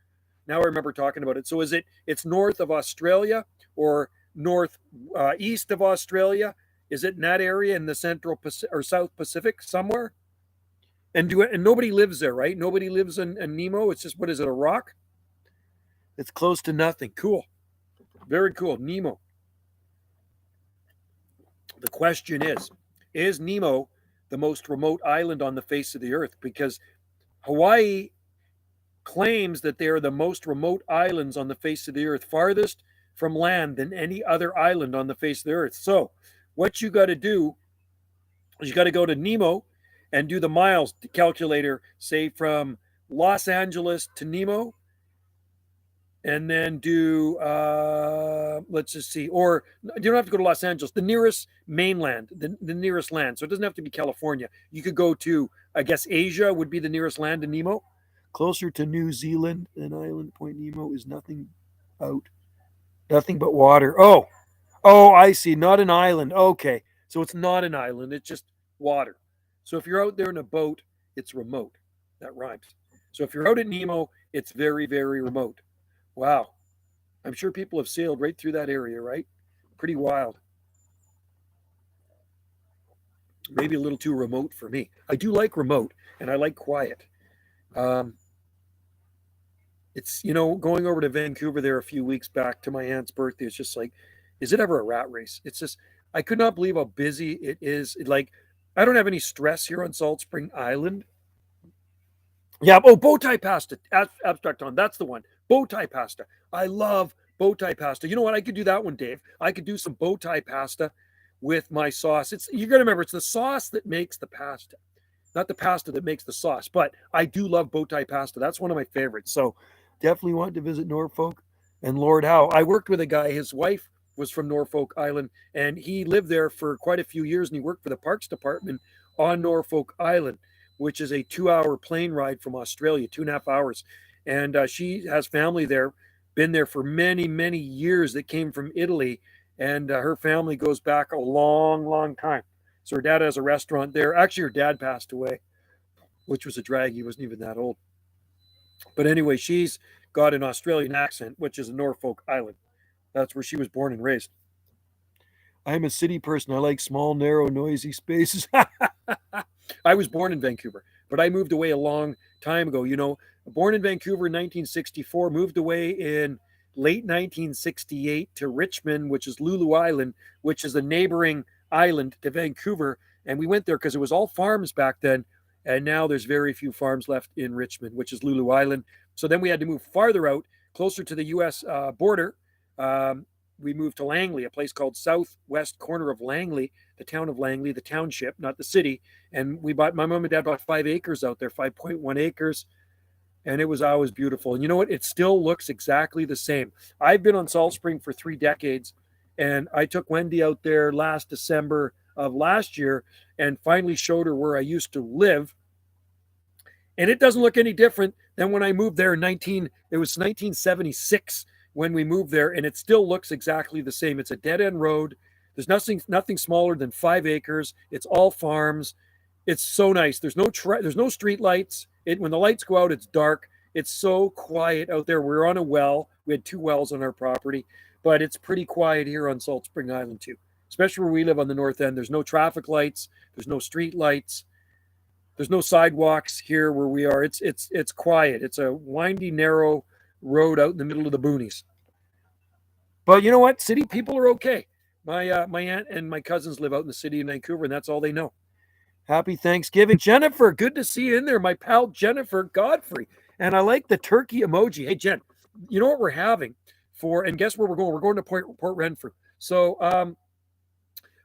Now I remember talking about it. So is it? It's north of Australia or north east of Australia? Is it in that area in the Central Pacific or South Pacific somewhere? And nobody lives there, right? Nobody lives in Nemo. It's just what is it? A rock? It's close to nothing. Cool. Very cool. Nemo. The question is Nemo the most remote island on the face of the earth? Because Hawaii claims that they are the most remote islands on the face of the earth, farthest from land than any other island on the face of the earth. So, what you got to do is you got to go to Nemo and do the miles calculator, say from Los Angeles to Nemo, and then do let's just see, or you don't have to go to Los Angeles, the nearest mainland, the nearest land. So it doesn't have to be California. You could go to, I guess, Asia would be the nearest land to Nemo. Closer to New Zealand than Island Point Nemo is nothing but water. Oh, I see. Not an island. Okay, so it's not an island. It's just water. So if you're out there in a boat, it's remote. That rhymes. So if you're out at Nemo, it's very, very remote. Wow. I'm sure people have sailed right through that area, right? Pretty wild. Maybe a little too remote for me. I do like remote and I like quiet. It's, going over to Vancouver there a few weeks back to my aunt's birthday. It's just like, is it ever a rat race? It's just, I could not believe how busy it is. I don't have any stress here on Salt Spring Island. Yeah. Oh, bow tie pasta. Abstract on. That's the one. Bow tie pasta. I love bow tie pasta. You know what? I could do that one, Dave. I could do some bow tie pasta with my sauce. You're gonna remember it's the sauce that makes the pasta, not the pasta that makes the sauce. But I do love bow tie pasta. That's one of my favorites. So definitely want to visit Norfolk and Lord Howe. I worked with a guy. His wife was from Norfolk Island, and he lived there for quite a few years, and he worked for the Parks Department on Norfolk Island, which is a 2-hour plane ride from Australia, 2.5 hours. And she has family there, been there for many, many years that came from Italy. And her family goes back a long, long time. So her dad has a restaurant there. Actually, her dad passed away, which was a drag. He wasn't even that old. But anyway, she's got an Australian accent, which is a Norfolk Island. That's where she was born and raised. I'm a city person. I like small, narrow, noisy spaces. I was born in Vancouver, but I moved away a long time ago. Born in Vancouver in 1964, moved away in late 1968 to Richmond, which is Lulu Island, which is a neighboring island to Vancouver. And we went there because it was all farms back then. And now there's very few farms left in Richmond, which is Lulu Island. So then we had to move farther out, closer to the U.S. border. We moved to Langley, a place called southwest corner of Langley, the town of Langley, the township, not the city. And my mom and dad bought 5 acres out there, 5.1 acres. And it was always beautiful. And you know what? It still looks exactly the same. I've been on Salt Spring for 3 decades, and I took Wendy out there last December of last year and finally showed her where I used to live. And it doesn't look any different than when I moved there it was 1976 when we moved there, and it still looks exactly the same. It's a dead-end road. There's nothing smaller than 5 acres. It's all farms. It's so nice. There's no street lights. When the lights go out, it's dark. It's so quiet out there. We're on a well. We had 2 wells on our property, but it's pretty quiet here on Salt Spring Island too, especially where we live on the north end. There's no traffic lights. There's no street lights. There's no sidewalks here where we are. It's quiet. It's a windy, narrow road out in the middle of the boonies. But you know what? City people are okay. My aunt and my cousins live out in the city of Vancouver, and that's all they know. Happy Thanksgiving. Jennifer, good to see you in there. My pal Jennifer Godfrey. And I like the turkey emoji. Hey, Jen, you know what we're having and guess where we're going? We're going to Port Renfrew. So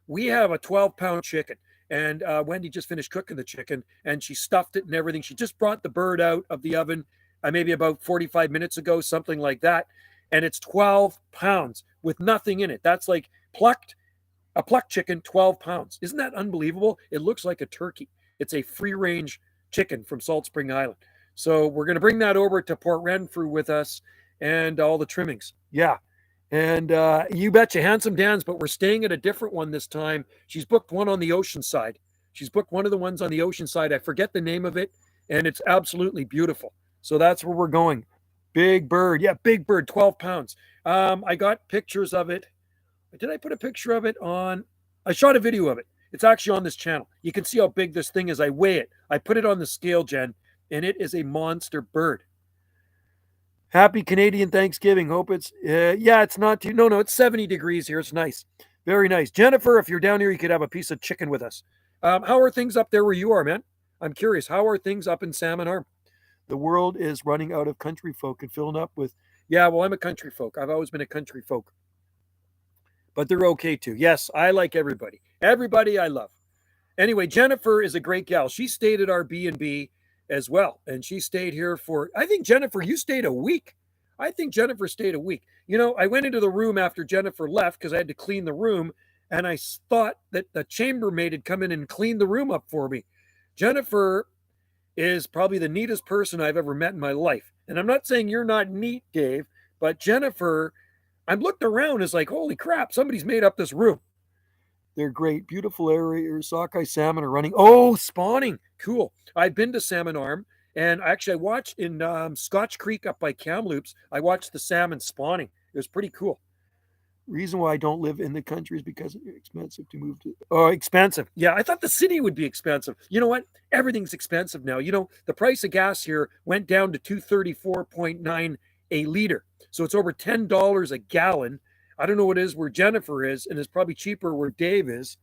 we have a 12-pound chicken. And Wendy just finished cooking the chicken, and she stuffed it and everything. She just brought the bird out of the oven maybe about 45 minutes ago, something like that. and it's 12 pounds with nothing in it. That's like a plucked chicken, 12 pounds. Isn't that unbelievable? It looks like a turkey. It's a free range chicken from Salt Spring Island. So we're going to bring that over to Port Renfrew with us and all the trimmings. Yeah. And you betcha, Handsome Dan's, but we're staying at a different one this time. She's booked one on the ocean side. She's booked one of the ones on the ocean side. I forget the name of it, and it's absolutely beautiful. So that's where we're going. Big bird. Yeah, big bird, 12 pounds. I got pictures of it. Did I put a picture of it on? I shot a video of it. It's actually on this channel. You can see how big this thing is. I weigh it. I put it on the scale, Jen, and it is a monster bird. Happy Canadian Thanksgiving. Hope it's, yeah, it's not too, no, it's 70 degrees here. It's nice. Very nice. Jennifer, if you're down here, you could have a piece of chicken with us. How are things up there where you are, man? I'm curious. How are things up in Salmon Arm? The world is running out of country folk and filling up with, yeah, well, I'm a country folk. I've always been a country folk. But they're okay too. Yes, I like everybody. Everybody I love. Anyway, Jennifer is a great gal. She stayed at our B&B as well. And she stayed here for, I think, Jennifer, you stayed a week. I think Jennifer stayed a week. You know, I went into the room after Jennifer left because I had to clean the room. And I thought that the chambermaid had come in and cleaned the room up for me. Jennifer is probably the neatest person I've ever met in my life. And I'm not saying you're not neat, Dave, but Jennifer, I looked around, it's like, holy crap, somebody's made up this room. They're great. Beautiful area. Sockeye salmon are running. Oh, spawning. Cool. I've been to Salmon Arm, and actually I watched in Scotch Creek up by Kamloops, I watched the salmon spawning. It was pretty cool. Reason why I don't live in the country is because it's expensive to move to. Oh, expensive. Yeah, I thought the city would be expensive. You know what? Everything's expensive now. You know, the price of gas here went down to $234.9 a liter. So it's over $10 a gallon. I don't know what it is where Jennifer is, and it's probably cheaper where Dave is.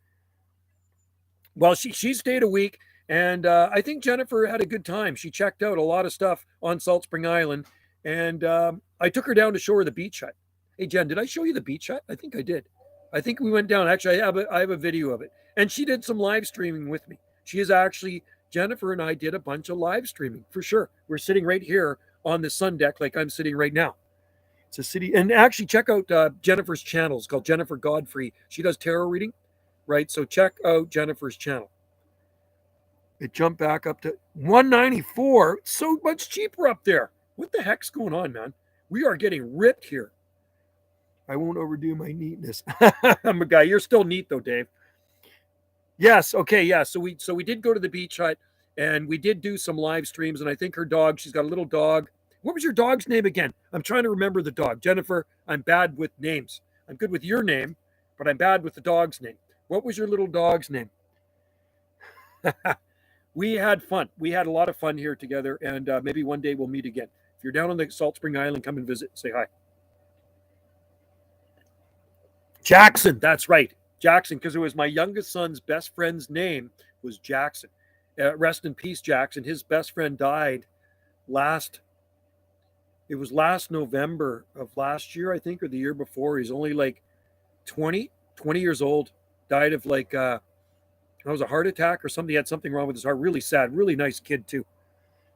Well, she stayed a week, and I think Jennifer had a good time. She checked out a lot of stuff on Salt Spring Island, and I took her down to show her the beach hut. Hey, Jen, did I show you the beach hut? I think I did. I think we went down. Actually, I have a video of it. And she did some live streaming with me. She is actually, Jennifer and I did a bunch of live streaming for sure. We're sitting right here on the sun deck like I'm sitting right now. It's a city. And actually, check out Jennifer's channel. It's called Jennifer Godfrey. She does tarot reading, right? So check out Jennifer's channel. It jumped back up to $194. It's so much cheaper up there. What the heck's going on, man? We are getting ripped here. I won't overdo my neatness. I'm a guy. You're still neat though, Dave. Yes. Okay. Yeah. So we did go to the beach hut and we did do some live streams. And I think her dog, she's got a little dog. What was your dog's name again? I'm trying to remember the dog. Jennifer, I'm bad with names. I'm good with your name, but I'm bad with the dog's name. What was your little dog's name? We had fun. We had a lot of fun here together. And maybe one day we'll meet again. If you're down on the Salt Spring Island, come and visit. Say hi. Jackson, that's right. Jackson, because it was my youngest son's best friend's name was Jackson. Rest in peace, Jackson. His best friend died last November of last year, I think, or the year before. He's only like 20 years old. Died of like, it was a heart attack or something. He had something wrong with his heart. Really sad. Really nice kid too.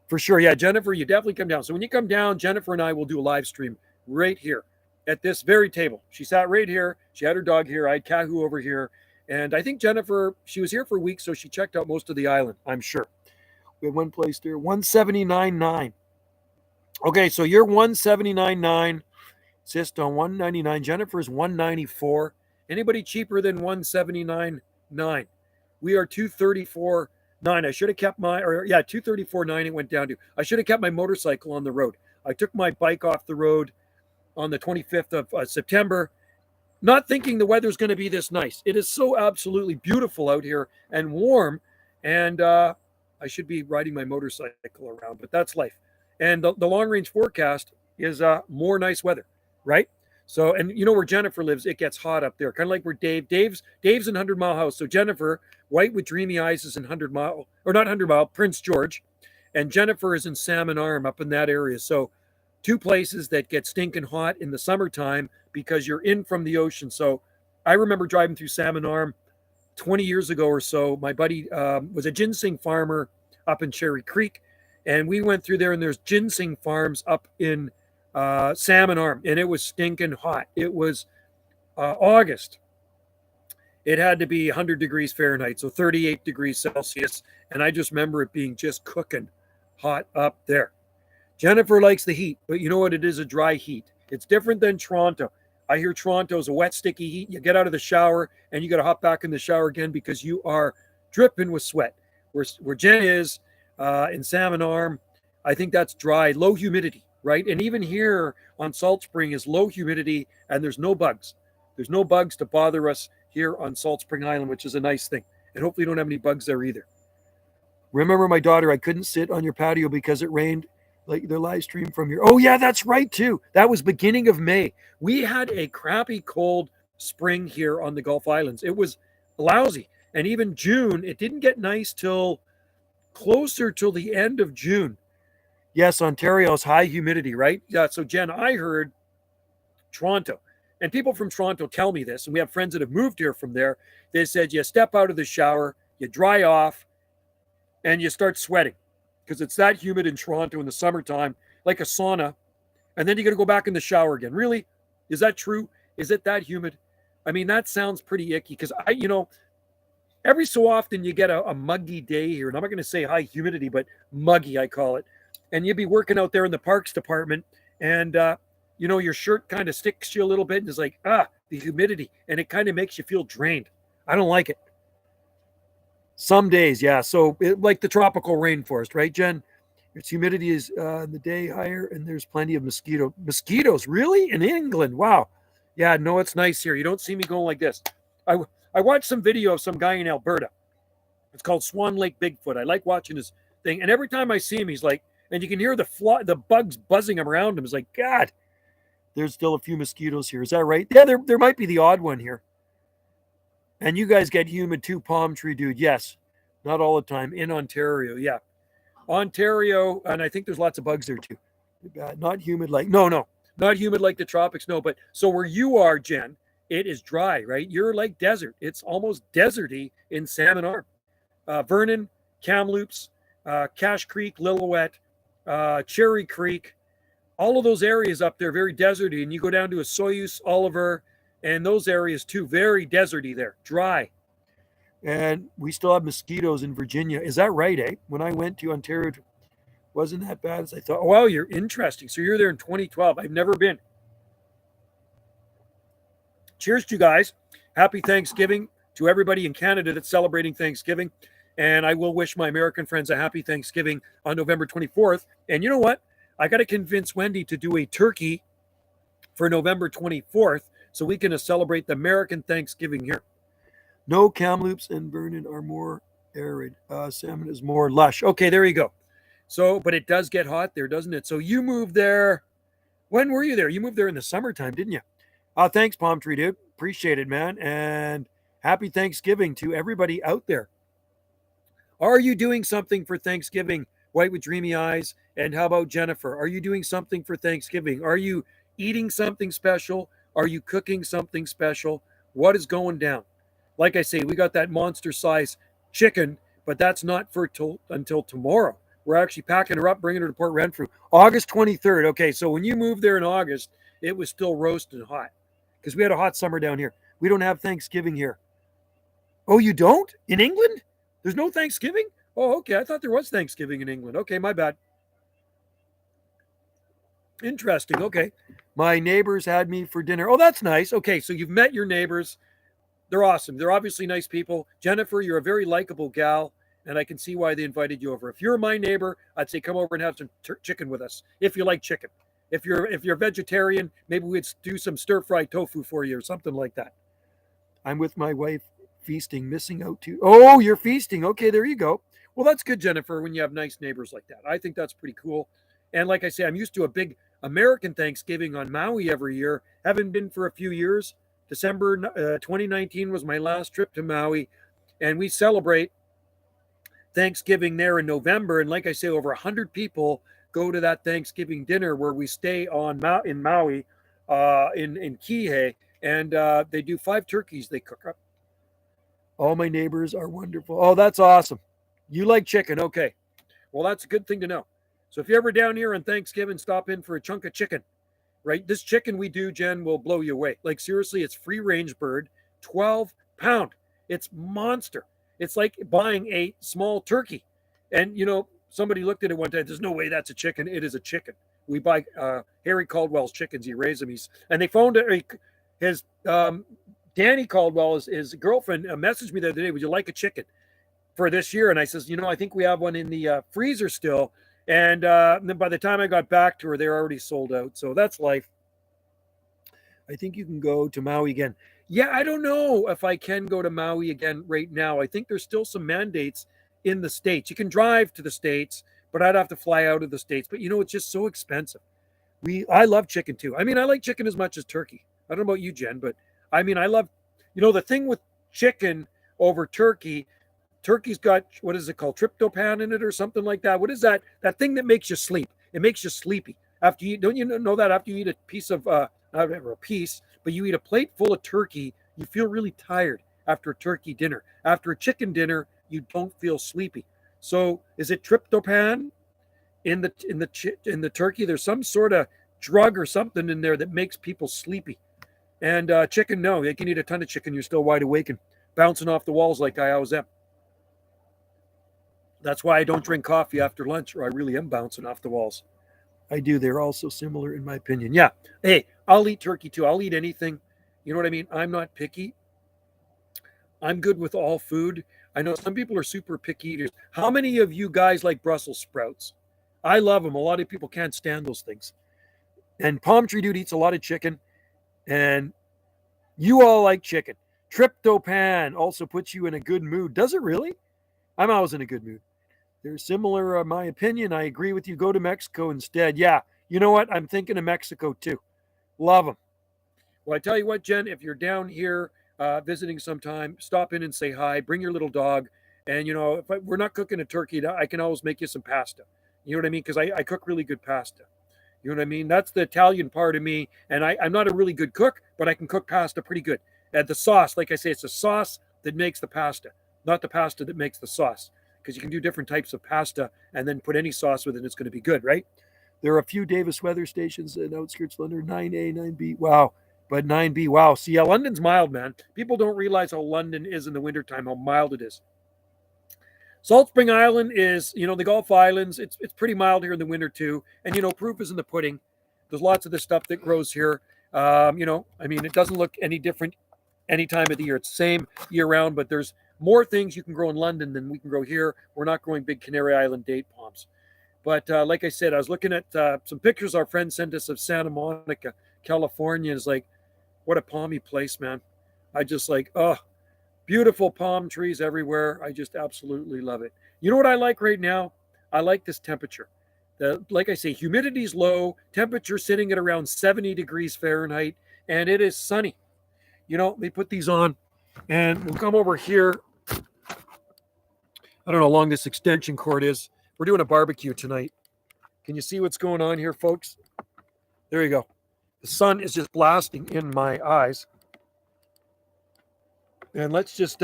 For sure. Yeah, Jennifer, you definitely come down. So when you come down, Jennifer and I will do a live stream right here at this very table. She sat right here. She had her dog here. I had Kahoo over here. And I think Jennifer, she was here for a week, so she checked out most of the island, I'm sure. We have one place there, 179.9. Okay, so you're 179.9. Insist on 199. Jennifer's 194. Anybody cheaper than 179.9? We are 234.9. I should have kept my, 234.9 it went down to. I should have kept my motorcycle on the road. I took my bike off the road on the 25th of September, not thinking the weather's going to be this nice. It is so absolutely beautiful out here and warm, and I should be riding my motorcycle around, but that's life. And the long-range forecast is more nice weather, right? So, and you know where Jennifer lives, it gets hot up there, kind of like where Dave's in 100 Mile House. So Jennifer, White with Dreamy Eyes is in 100 Mile, or not 100 Mile, Prince George, and Jennifer is in Salmon Arm up in that area. So two places that get stinking hot in the summertime because you're in from the ocean. So I remember driving through Salmon Arm 20 years ago or so. My buddy was a ginseng farmer up in Cherry Creek, and we went through there, and there's ginseng farms up in Salmon Arm, and it was stinking hot. It was August. It had to be 100 degrees Fahrenheit, so 38 degrees Celsius. And I just remember it being just cooking hot up there. Jennifer likes the heat, but you know what? It is a dry heat. It's different than Toronto. I hear Toronto is a wet, sticky heat. You get out of the shower and you got to hop back in the shower again because you are dripping with sweat. Where Jen is in Salmon Arm, I think that's dry, low humidity, right? And even here on Salt Spring is low humidity and there's no bugs. There's no bugs to bother us here on Salt Spring Island, which is a nice thing. And hopefully you don't have any bugs there either. Remember my daughter, I couldn't sit on your patio because it rained, like the live stream from your, oh yeah, that's right too. That was beginning of May. We had a crappy cold spring here on the Gulf Islands. It was lousy. And even June, it didn't get nice till closer till the end of June. Yes, Ontario's high humidity, right? Yeah. So Jen, I heard Toronto. And people from Toronto tell me this, and we have friends that have moved here from there. They said you step out of the shower, you dry off, and you start sweating because it's that humid in Toronto in the summertime, like a sauna. And then you got to go back in the shower again. Really? Is that true? Is it that humid? I mean, that sounds pretty icky because every so often you get a muggy day here. And I'm not going to say high humidity, but muggy, I call it. And you'd be working out there in the parks department and, your shirt kind of sticks you a little bit and it's like, the humidity. And it kind of makes you feel drained. I don't like it. Some days, yeah. So like the tropical rainforest, right, Jen? Its humidity is in the day higher and there's plenty of mosquitoes. Really? In England? Wow. Yeah, no, it's nice here. You don't see me going like this. I watched some video of some guy in Alberta. It's called Swan Lake Bigfoot. I like watching his thing. And every time I see him, he's like, and you can hear the bugs buzzing around him. It's like, God, there's still a few mosquitoes here. Is that right? Yeah, there might be the odd one here. And you guys get humid too, Palm Tree Dude. Yes, not all the time. In Ontario, yeah. Ontario, and I think there's lots of bugs there too. Not humid like, no, not humid like the tropics, no. But so where you are, Jen, it is dry, right? You're like desert. It's almost deserty in Salmon Arm. Vernon, Kamloops, Cache Creek, Lillooet, Cherry Creek, all of those areas up there, very deserty. And you go down to a Soyuz, Oliver, and those areas too, very deserty there, dry. And we still have mosquitoes in Virginia. Is that right, eh? When I went to Ontario, it wasn't that bad as I thought. Wow, you're interesting. So you're there in 2012. I've never been. Cheers to you guys. Happy Thanksgiving to everybody in Canada that's celebrating Thanksgiving. And I will wish my American friends a happy Thanksgiving on November 24th. And you know what? I got to convince Wendy to do a turkey for November 24th so we can celebrate the American Thanksgiving here. No, Kamloops and Vernon are more arid. Salmon is more lush. Okay, there you go. So, but it does get hot there, doesn't it? So you moved there. When were you there? You moved there in the summertime, didn't you? Thanks, Palm Tree Dude. Appreciate it, man. And happy Thanksgiving to everybody out there. Are you doing something for Thanksgiving, White with Dreamy Eyes? And how about Jennifer? Are you doing something for Thanksgiving? Are you eating something special? Are you cooking something special? What is going down? Like I say, we got that monster size chicken, but that's not for until tomorrow. We're actually packing her up, bringing her to Port Renfrew. August 23rd. Okay, so when you moved there in August, it was still roasting hot because we had a hot summer down here. We don't have Thanksgiving here. Oh, you don't? In England? There's no Thanksgiving? Oh, okay. I thought there was Thanksgiving in England. Okay, my bad. Interesting. Okay. My neighbors had me for dinner. Oh, that's nice. Okay, so you've met your neighbors. They're awesome. They're obviously nice people. Jennifer, you're a very likable gal, and I can see why they invited you over. If you're my neighbor, I'd say come over and have some chicken with us, if you like chicken. If you're vegetarian, maybe we'd do some stir-fried tofu for you or something like that. I'm with my wife feasting, missing out too. Oh, you're feasting. Okay, there you go. Well, that's good, Jennifer, when you have nice neighbors like that. I think that's pretty cool. And like I say, I'm used to a big American Thanksgiving on Maui every year. Haven't been for a few years. December 2019 was my last trip to Maui, and we celebrate Thanksgiving there in November. And like I say, over 100 people go to that Thanksgiving dinner where we stay in Maui, in Kihei, and they do 5 turkeys they cook up. All my neighbors are wonderful. Oh, that's awesome. You like chicken. Okay. Well, that's a good thing to know. So if you're ever down here on Thanksgiving, stop in for a chunk of chicken. right? This chicken we do, Jen, will blow you away. Like seriously, it's free range bird, 12 pound. It's monster. It's like buying a small turkey. And somebody looked at it one day. There's no way that's a chicken. It is a chicken. We buy Harry Caldwell's chickens. He raised them. And they phoned his Danny Caldwell, his girlfriend, messaged me the other day. Would you like a chicken for this year? And I says, I think we have one in the freezer still. And then by the time I got back to her, they're already sold out. So that's life. I think you can go to Maui again. Yeah, I don't know if I can go to Maui again right now. I think there's still some mandates in the States. You can drive to the States, but I'd have to fly out of the States. But it's just so expensive. I love chicken too. I mean, I like chicken as much as turkey. I don't know about you, Jen, but I mean, I love, the thing with chicken over turkey, turkey's got, what is it called? Tryptophan in it or something like that. What is that? That thing that makes you sleep. It makes you sleepy. After you eat, don't you know that after you eat a piece of, not a piece, but you eat a plate full of turkey, you feel really tired after a turkey dinner. After a chicken dinner, you don't feel sleepy. So is it tryptophan in the turkey? There's some sort of drug or something in there that makes people sleepy. And chicken, no, you can eat a ton of chicken. You're still wide awake and bouncing off the walls like I always am. That's why I don't drink coffee after lunch, or I really am bouncing off the walls. I do. They're all so similar in my opinion. Yeah. Hey, I'll eat turkey too. I'll eat anything. You know what I mean? I'm not picky. I'm good with all food. I know some people are super picky eaters. How many of you guys like Brussels sprouts? I love them. A lot of people can't stand those things. And Palm Tree Dude eats a lot of chicken. And you all like chicken. Tryptophan also puts you in a good mood. Does it really? I'm always in a good mood. They're similar, in my opinion. I agree with you. Go to Mexico instead. Yeah. You know what? I'm thinking of Mexico too. Love them. Well, I tell you what, Jen, if you're down here visiting sometime, stop in and say hi. Bring your little dog. And, if we're not cooking a turkey, I can always make you some pasta. You know what I mean? Because I cook really good pasta. You know what I mean? That's the Italian part of me. And I'm not a really good cook, but I can cook pasta pretty good. And the sauce, like I say, it's the sauce that makes the pasta, not the pasta that makes the sauce. Because you can do different types of pasta and then put any sauce with it, and it's going to be good, right? There are a few Davis weather stations in outskirts London, 9A, 9B. Wow. But 9B, wow. See, yeah, London's mild, man. People don't realize how London is in the wintertime, how mild it is. Salt Spring Island is, the Gulf Islands. It's pretty mild here in the winter too. And, proof is in the pudding. There's lots of this stuff that grows here. It doesn't look any different any time of the year. It's the same year round, but there's more things you can grow in London than we can grow here. We're not growing big Canary Island date palms. But like I said, I was looking at some pictures our friend sent us of Santa Monica, California. It's like, what a palmy place, man. I just beautiful palm trees everywhere. I just absolutely love it. You know what I like right now? I like this temperature. Like I say, humidity's low, temperature sitting at around 70 degrees Fahrenheit, and it is sunny. They put these on, and we'll come over here. I don't know how long this extension cord is. We're doing a barbecue tonight. Can you see what's going on here, folks? There you go. The sun is just blasting in my eyes. And let's just,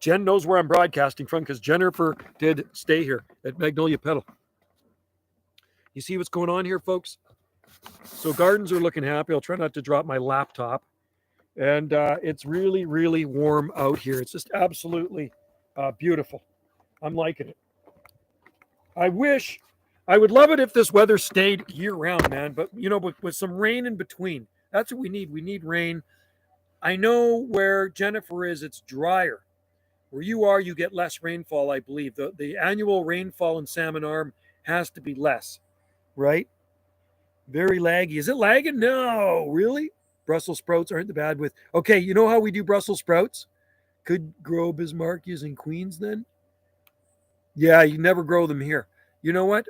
Jen knows where I'm broadcasting from because Jennifer did stay here at Magnolia Pedal. You see what's going on here, folks? So gardens are looking happy. I'll try not to drop my laptop. And it's really, really warm out here. It's just absolutely beautiful. I'm liking it. I would love it if this weather stayed year round, man. But, with some rain in between. That's what we need. We need rain. I know where Jennifer is, it's drier. Where you are, you get less rainfall, I believe. The annual rainfall in Salmon Arm has to be less, right? Very laggy. Is it lagging? No, really? Brussels sprouts aren't the bad with. Okay, you know how we do Brussels sprouts? Could grow Bismarckias in Queens then? Yeah, you never grow them here. You know what?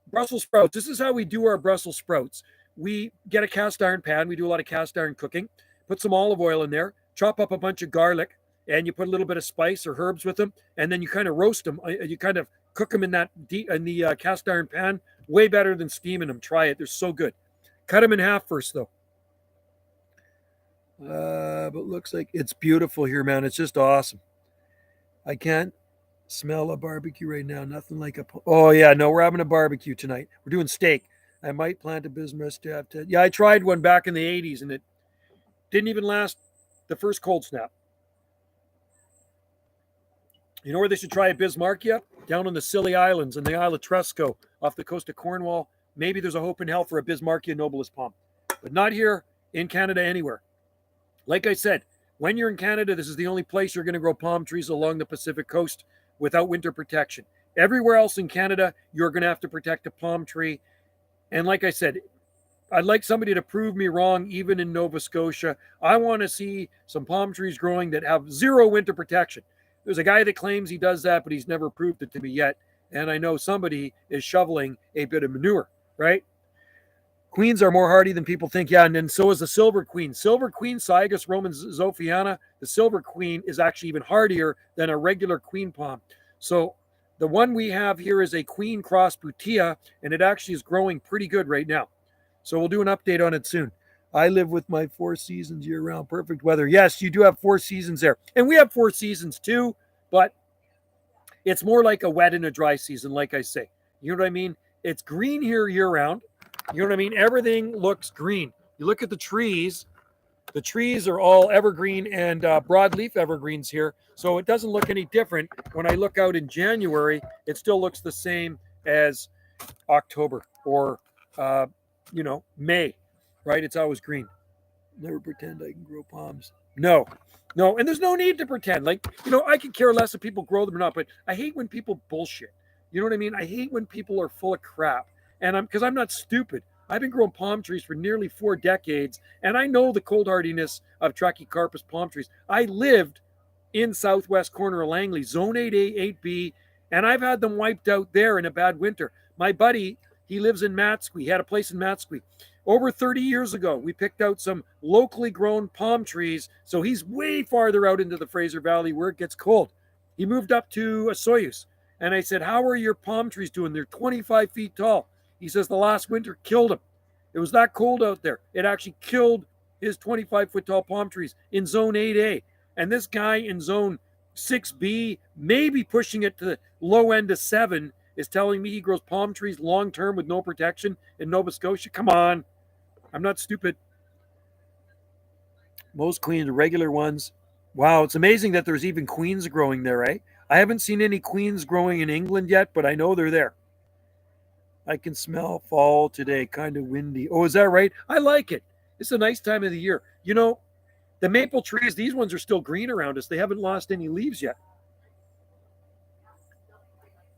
Brussels sprouts. This is how we do our Brussels sprouts. We get a cast iron pan. We do a lot of cast iron cooking. Put some olive oil in there. Chop up a bunch of garlic. And you put a little bit of spice or herbs with them. And then you kind of roast them. You kind of cook them in the cast iron pan. Way better than steaming them. Try it. They're so good. Cut them in half first, though. But looks like it's beautiful here, man. It's just awesome. I can't smell a barbecue right now. Nothing like oh, yeah. No, we're having a barbecue tonight. We're doing steak. I might plant a bismuth to. Yeah, I tried one back in the 80s and it didn't even last the first cold snap. You know where they should try a Bismarckia? Down on the Scilly Islands in the Isle of Tresco off the coast of Cornwall. Maybe there's a hope in hell for a Bismarckia nobilis palm, but not here in Canada anywhere. Like I said, when you're in Canada, this is the only place you're going to grow palm trees along the Pacific coast without winter protection. Everywhere else in Canada, you're going to have to protect a palm tree. And like I said, I'd like somebody to prove me wrong, even in Nova Scotia. I want to see some palm trees growing that have zero winter protection. There's a guy that claims he does that, but he's never proved it to me yet. And I know somebody is shoveling a bit of manure, right? Queens are more hardy than people think. Yeah, and then so is the silver queen. Silver queen, Cyagus Zophiana, the silver queen is actually even hardier than a regular queen palm. So the one we have here is a queen cross butia, and it actually is growing pretty good right now. So we'll do an update on it soon. I live with my 4 seasons year round, perfect weather. Yes, you do have 4 seasons there. And we have 4 seasons too, but it's more like a wet and a dry season, like I say. You know what I mean? It's green here year round. You know what I mean? Everything looks green. You look at the trees are all evergreen and broadleaf evergreens here. So it doesn't look any different. When I look out in January, it still looks the same as October or, May, right? It's always green. Never pretend I can grow palms. No. And there's no need to pretend. Like, I could care less if people grow them or not, but I hate when people bullshit. You know what I mean? I hate when people are full of crap. And because I'm not stupid. I've been growing palm trees for nearly 4 decades, and I know the cold hardiness of Trachycarpus palm trees. I lived in southwest corner of Langley, zone 8A, 8B, and I've had them wiped out there in a bad winter. My buddy, he lives in Matsqui. He had a place in Matsqui. Over 30 years ago, we picked out some locally grown palm trees, so he's way farther out into the Fraser Valley where it gets cold. He moved up to Soyuz, and I said, how are your palm trees doing? They're 25 feet tall. He says the last winter killed him. It was that cold out there. It actually killed his 25-foot tall palm trees in zone 8A. And this guy in zone 6B, maybe pushing it to the low end of 7, is telling me he grows palm trees long-term with no protection in Nova Scotia. Come on. I'm not stupid. Most queens are regular ones. Wow, it's amazing that there's even queens growing there, right? I haven't seen any queens growing in England yet, but I know they're there. I can smell fall today, kind of windy. Oh, is that right? I like it. It's a nice time of the year. The maple trees, these ones are still green around us. They haven't lost any leaves yet.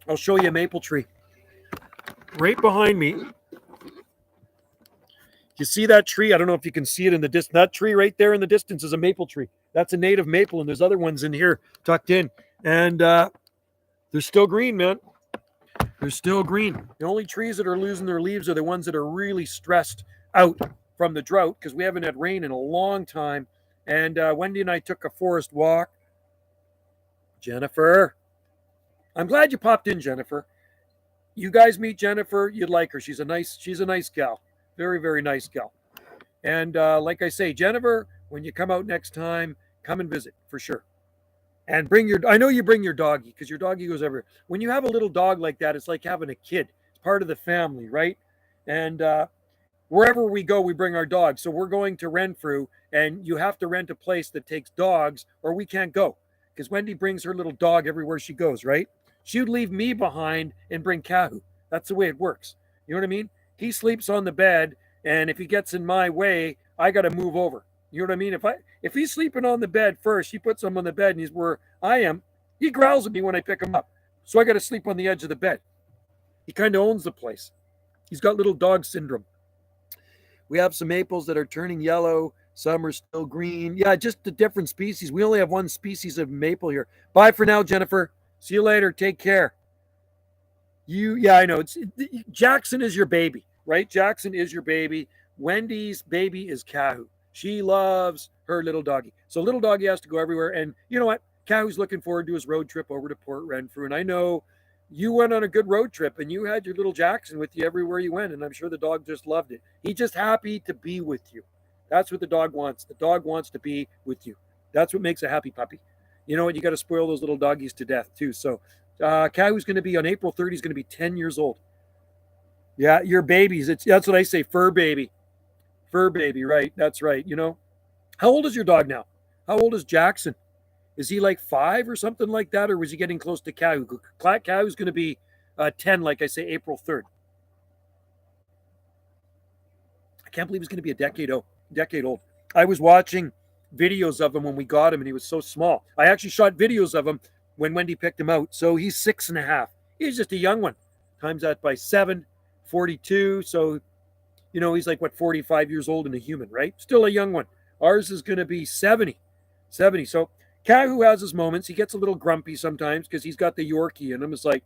I'll show you a maple tree. Right behind me. You see that tree? I don't know if you can see it in the distance. That tree right there in the distance is a maple tree. That's a native maple, and there's other ones in here tucked in. And they're still green, man. They're still green. The only trees that are losing their leaves are the ones that are really stressed out from the drought because we haven't had rain in a long time. And Wendy and I took a forest walk. Jennifer. I'm glad you popped in, Jennifer. You guys meet Jennifer, you'd like her. She's a nice gal. Very, very nice gal. And like I say, Jennifer, when you come out next time, come and visit for sure. And I know you bring your doggy because your doggy goes everywhere. When you have a little dog like that, it's like having a kid. It's part of the family, right? And wherever we go, we bring our dogs. So we're going to Renfrew, and you have to rent a place that takes dogs or we can't go because Wendy brings her little dog everywhere she goes, right? She would leave me behind and bring Kahu. That's the way it works. You know what I mean? He sleeps on the bed, and if he gets in my way, I got to move over. You know what I mean? If he's sleeping on the bed first, he puts him on the bed and he's where I am. He growls at me when I pick him up. So I got to sleep on the edge of the bed. He kind of owns the place. He's got little dog syndrome. We have some maples that are turning yellow. Some are still green. Yeah, just the different species. We only have one species of maple here. Bye for now, Jennifer. See you later. Take care. Yeah, I know. Jackson is your baby, right? Jackson is your baby. Wendy's baby is Kahu. She loves her little doggy. So little doggy has to go everywhere. And you know what? Kahu's looking forward to his road trip over to Port Renfrew. And I know you went on a good road trip and you had your little Jackson with you everywhere you went. And I'm sure the dog just loved it. He's just happy to be with you. That's what the dog wants. The dog wants to be with you. That's what makes a happy puppy. You know what? You got to spoil those little doggies to death too. So Kahu's going to be on April 30th. He's going to be 10 years old. Yeah, your babies. That's what I say, fur baby. Fur baby, right? That's right. How old is your dog now? How old is Jackson? Is he like 5 or something like that, or was he getting close to Kahu? Kahu's going to be 10, like I say, April 3rd. I can't believe he's going to be a decade old. I was watching videos of him when we got him, and he was so small. I actually shot videos of him when Wendy picked him out. So he's 6.5. He's just a young one. Times that by 7, 42. So, he's like, what, 45 years old and a human, right? Still a young one. Ours is going to be 70. 70. So Kahu has his moments. He gets a little grumpy sometimes because he's got the Yorkie in him. It's like,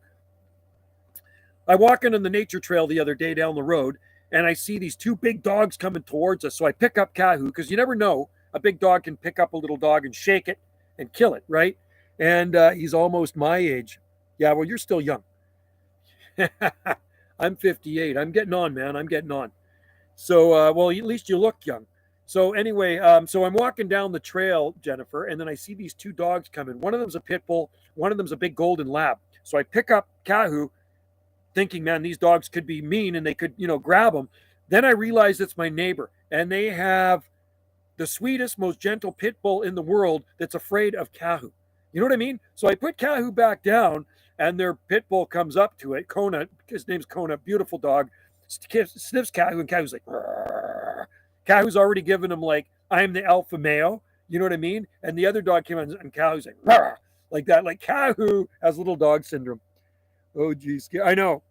I walk in on the nature trail the other day down the road, and I see these two big dogs coming towards us. So I pick up Kahu because you never know. A big dog can pick up a little dog and shake it and kill it, right? And he's almost my age. Yeah, well, you're still young. I'm 58. I'm getting on, man. I'm getting on. So, well, at least you look young. So anyway, so I'm walking down the trail, Jennifer, and then I see these two dogs coming. One of them's a pit bull. One of them's a big golden lab. So I pick up Kahu, thinking, man, these dogs could be mean and they could, grab them. Then I realize it's my neighbor, and they have the sweetest, most gentle pit bull in the world that's afraid of Kahu. You know what I mean? So I put Kahu back down, and their pit bull comes up to it. Kona, his name's Kona, beautiful dog, sniffs Kahu, and Kahu's like, "Rrr." Kahu's already given him like, I'm the alpha male. You know what I mean? And the other dog came on, and Kahu's like, "Rrr," like that. Like Kahu has little dog syndrome. Oh, geez. I know.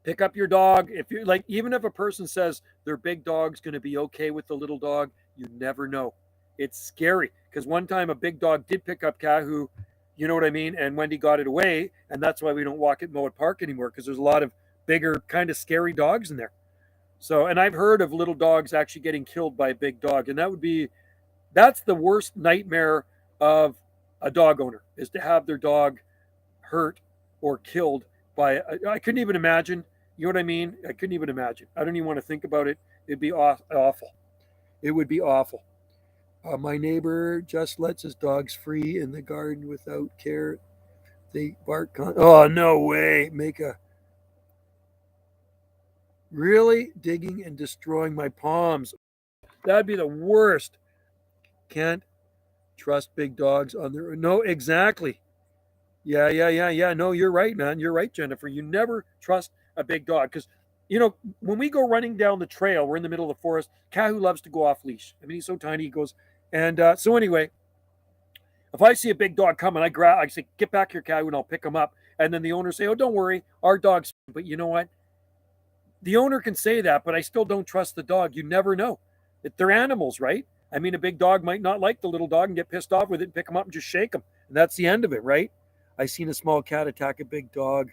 Pick up your dog. If you're like, even if a person says their big dog's going to be okay with the little dog, you never know. It's scary because one time a big dog did pick up Kahu, you know what I mean? And Wendy got it away. And that's why we don't walk at Mowat Park anymore, because there's a lot of bigger, kind of scary dogs in there. So, and I've heard of little dogs actually getting killed by a big dog. And that's the worst nightmare of a dog owner, is to have their dog hurt or killed by, I couldn't even imagine. You know what I mean? I couldn't even imagine. I don't even want to think about it. It'd be awful. It would be awful. My neighbor just lets his dogs free in the garden without care. They bark. Oh, no way. Really? Digging and destroying my palms. That'd be the worst. Can't trust big dogs on their. No, exactly. Yeah. No, you're right, man. You're right, Jennifer. You never trust a big dog because, when we go running down the trail, we're in the middle of the forest. Kahu loves to go off leash. I mean, he's so tiny. He goes, and so anyway, if I see a big dog coming, I say, get back here, Kahu, and I'll pick him up. And then the owner say, oh, don't worry, our dog's. But you know what? The owner can say that, but I still don't trust the dog. You never know. They're animals, right? I mean, a big dog might not like the little dog and get pissed off with it and pick him up and just shake him. And that's the end of it, right? I seen a small cat attack a big dog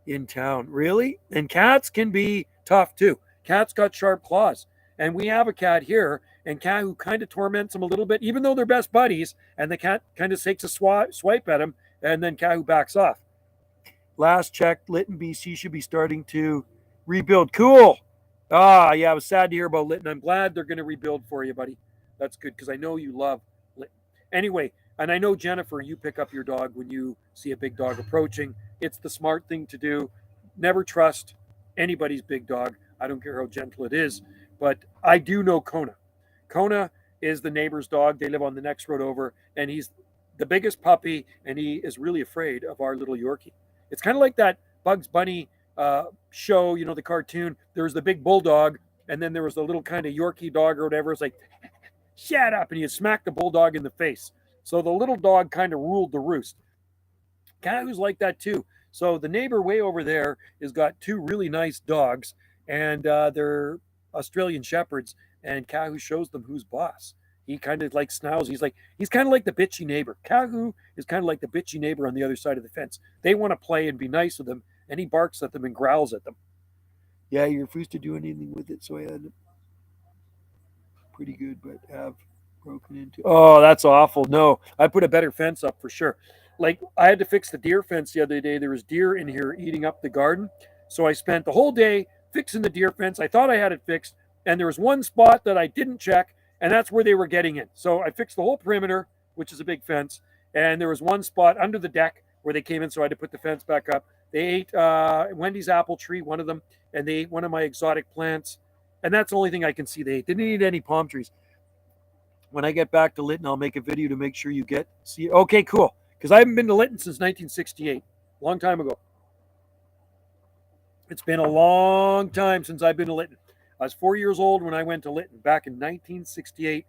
in town. Really? And cats can be tough too. Cats got sharp claws. And we have a cat here, and Kahu kind of torments him a little bit, even though they're best buddies. And the cat kind of takes a swipe at him, and then Kahu backs off. Last check, Lytton, BC should be starting to rebuild. Cool. Yeah, I was sad to hear about Lytton. I'm glad they're going to rebuild for you, buddy. That's good, because I know you love Lytton. Anyway, and I know, Jennifer, you pick up your dog when you see a big dog approaching. It's the smart thing to do. Never trust anybody's big dog. I don't care how gentle it is. But I do know Kona. Kona is the neighbor's dog. They live on the next road over. And he's the biggest puppy. And he is really afraid of our little Yorkie. It's kind of like that Bugs Bunny show, the cartoon. There was the big bulldog. And then there was the little kind of Yorkie dog or whatever. It's like, shut up. And you smack the bulldog in the face. So the little dog kind of ruled the roost. Kahu's like that too. So the neighbor way over there has got two really nice dogs, and they're Australian shepherds. And Kahu shows them who's boss. He kind of like snarls. He's kind of like the bitchy neighbor. Kahu is kind of like the bitchy neighbor on the other side of the fence. They want to play and be nice with them, and he barks at them and growls at them. Yeah, you refuse to do anything with it, so I had it. Pretty good, but have broken into. Oh, that's awful. No, I put a better fence up for sure. Like, I had to fix the deer fence the other day. There was deer in here eating up the garden. So I spent the whole day fixing the deer fence. I thought I had it fixed. And there was one spot that I didn't check, and that's where they were getting in. So I fixed the whole perimeter, which is a big fence. And there was one spot under the deck where they came in, so I had to put the fence back up. They ate Wendy's apple tree, one of them, and they ate one of my exotic plants. And that's the only thing I can see they ate. They didn't eat any palm trees. When I get back to Lytton, I'll make a video to make sure you see. Okay, cool. Because I haven't been to Lytton since 1968, long time ago. It's been a long time since I've been to Lytton. I was 4 years old when I went to Lytton back in 1968.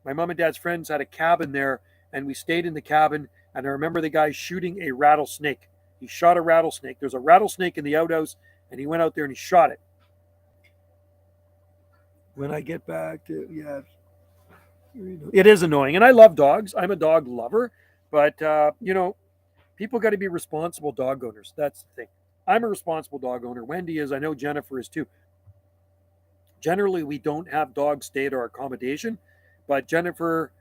My mom and dad's friends had a cabin there, and we stayed in the cabin. And I remember the guy shooting a rattlesnake. He shot a rattlesnake. There's a rattlesnake in the outhouse, and he went out there and he shot it. When I get back to, yeah, it is annoying. And I love dogs. I'm a dog lover. But, people got to be responsible dog owners. That's the thing. I'm a responsible dog owner. Wendy is. I know Jennifer is too. Generally, we don't have dogs stay at our accommodation, but Jennifer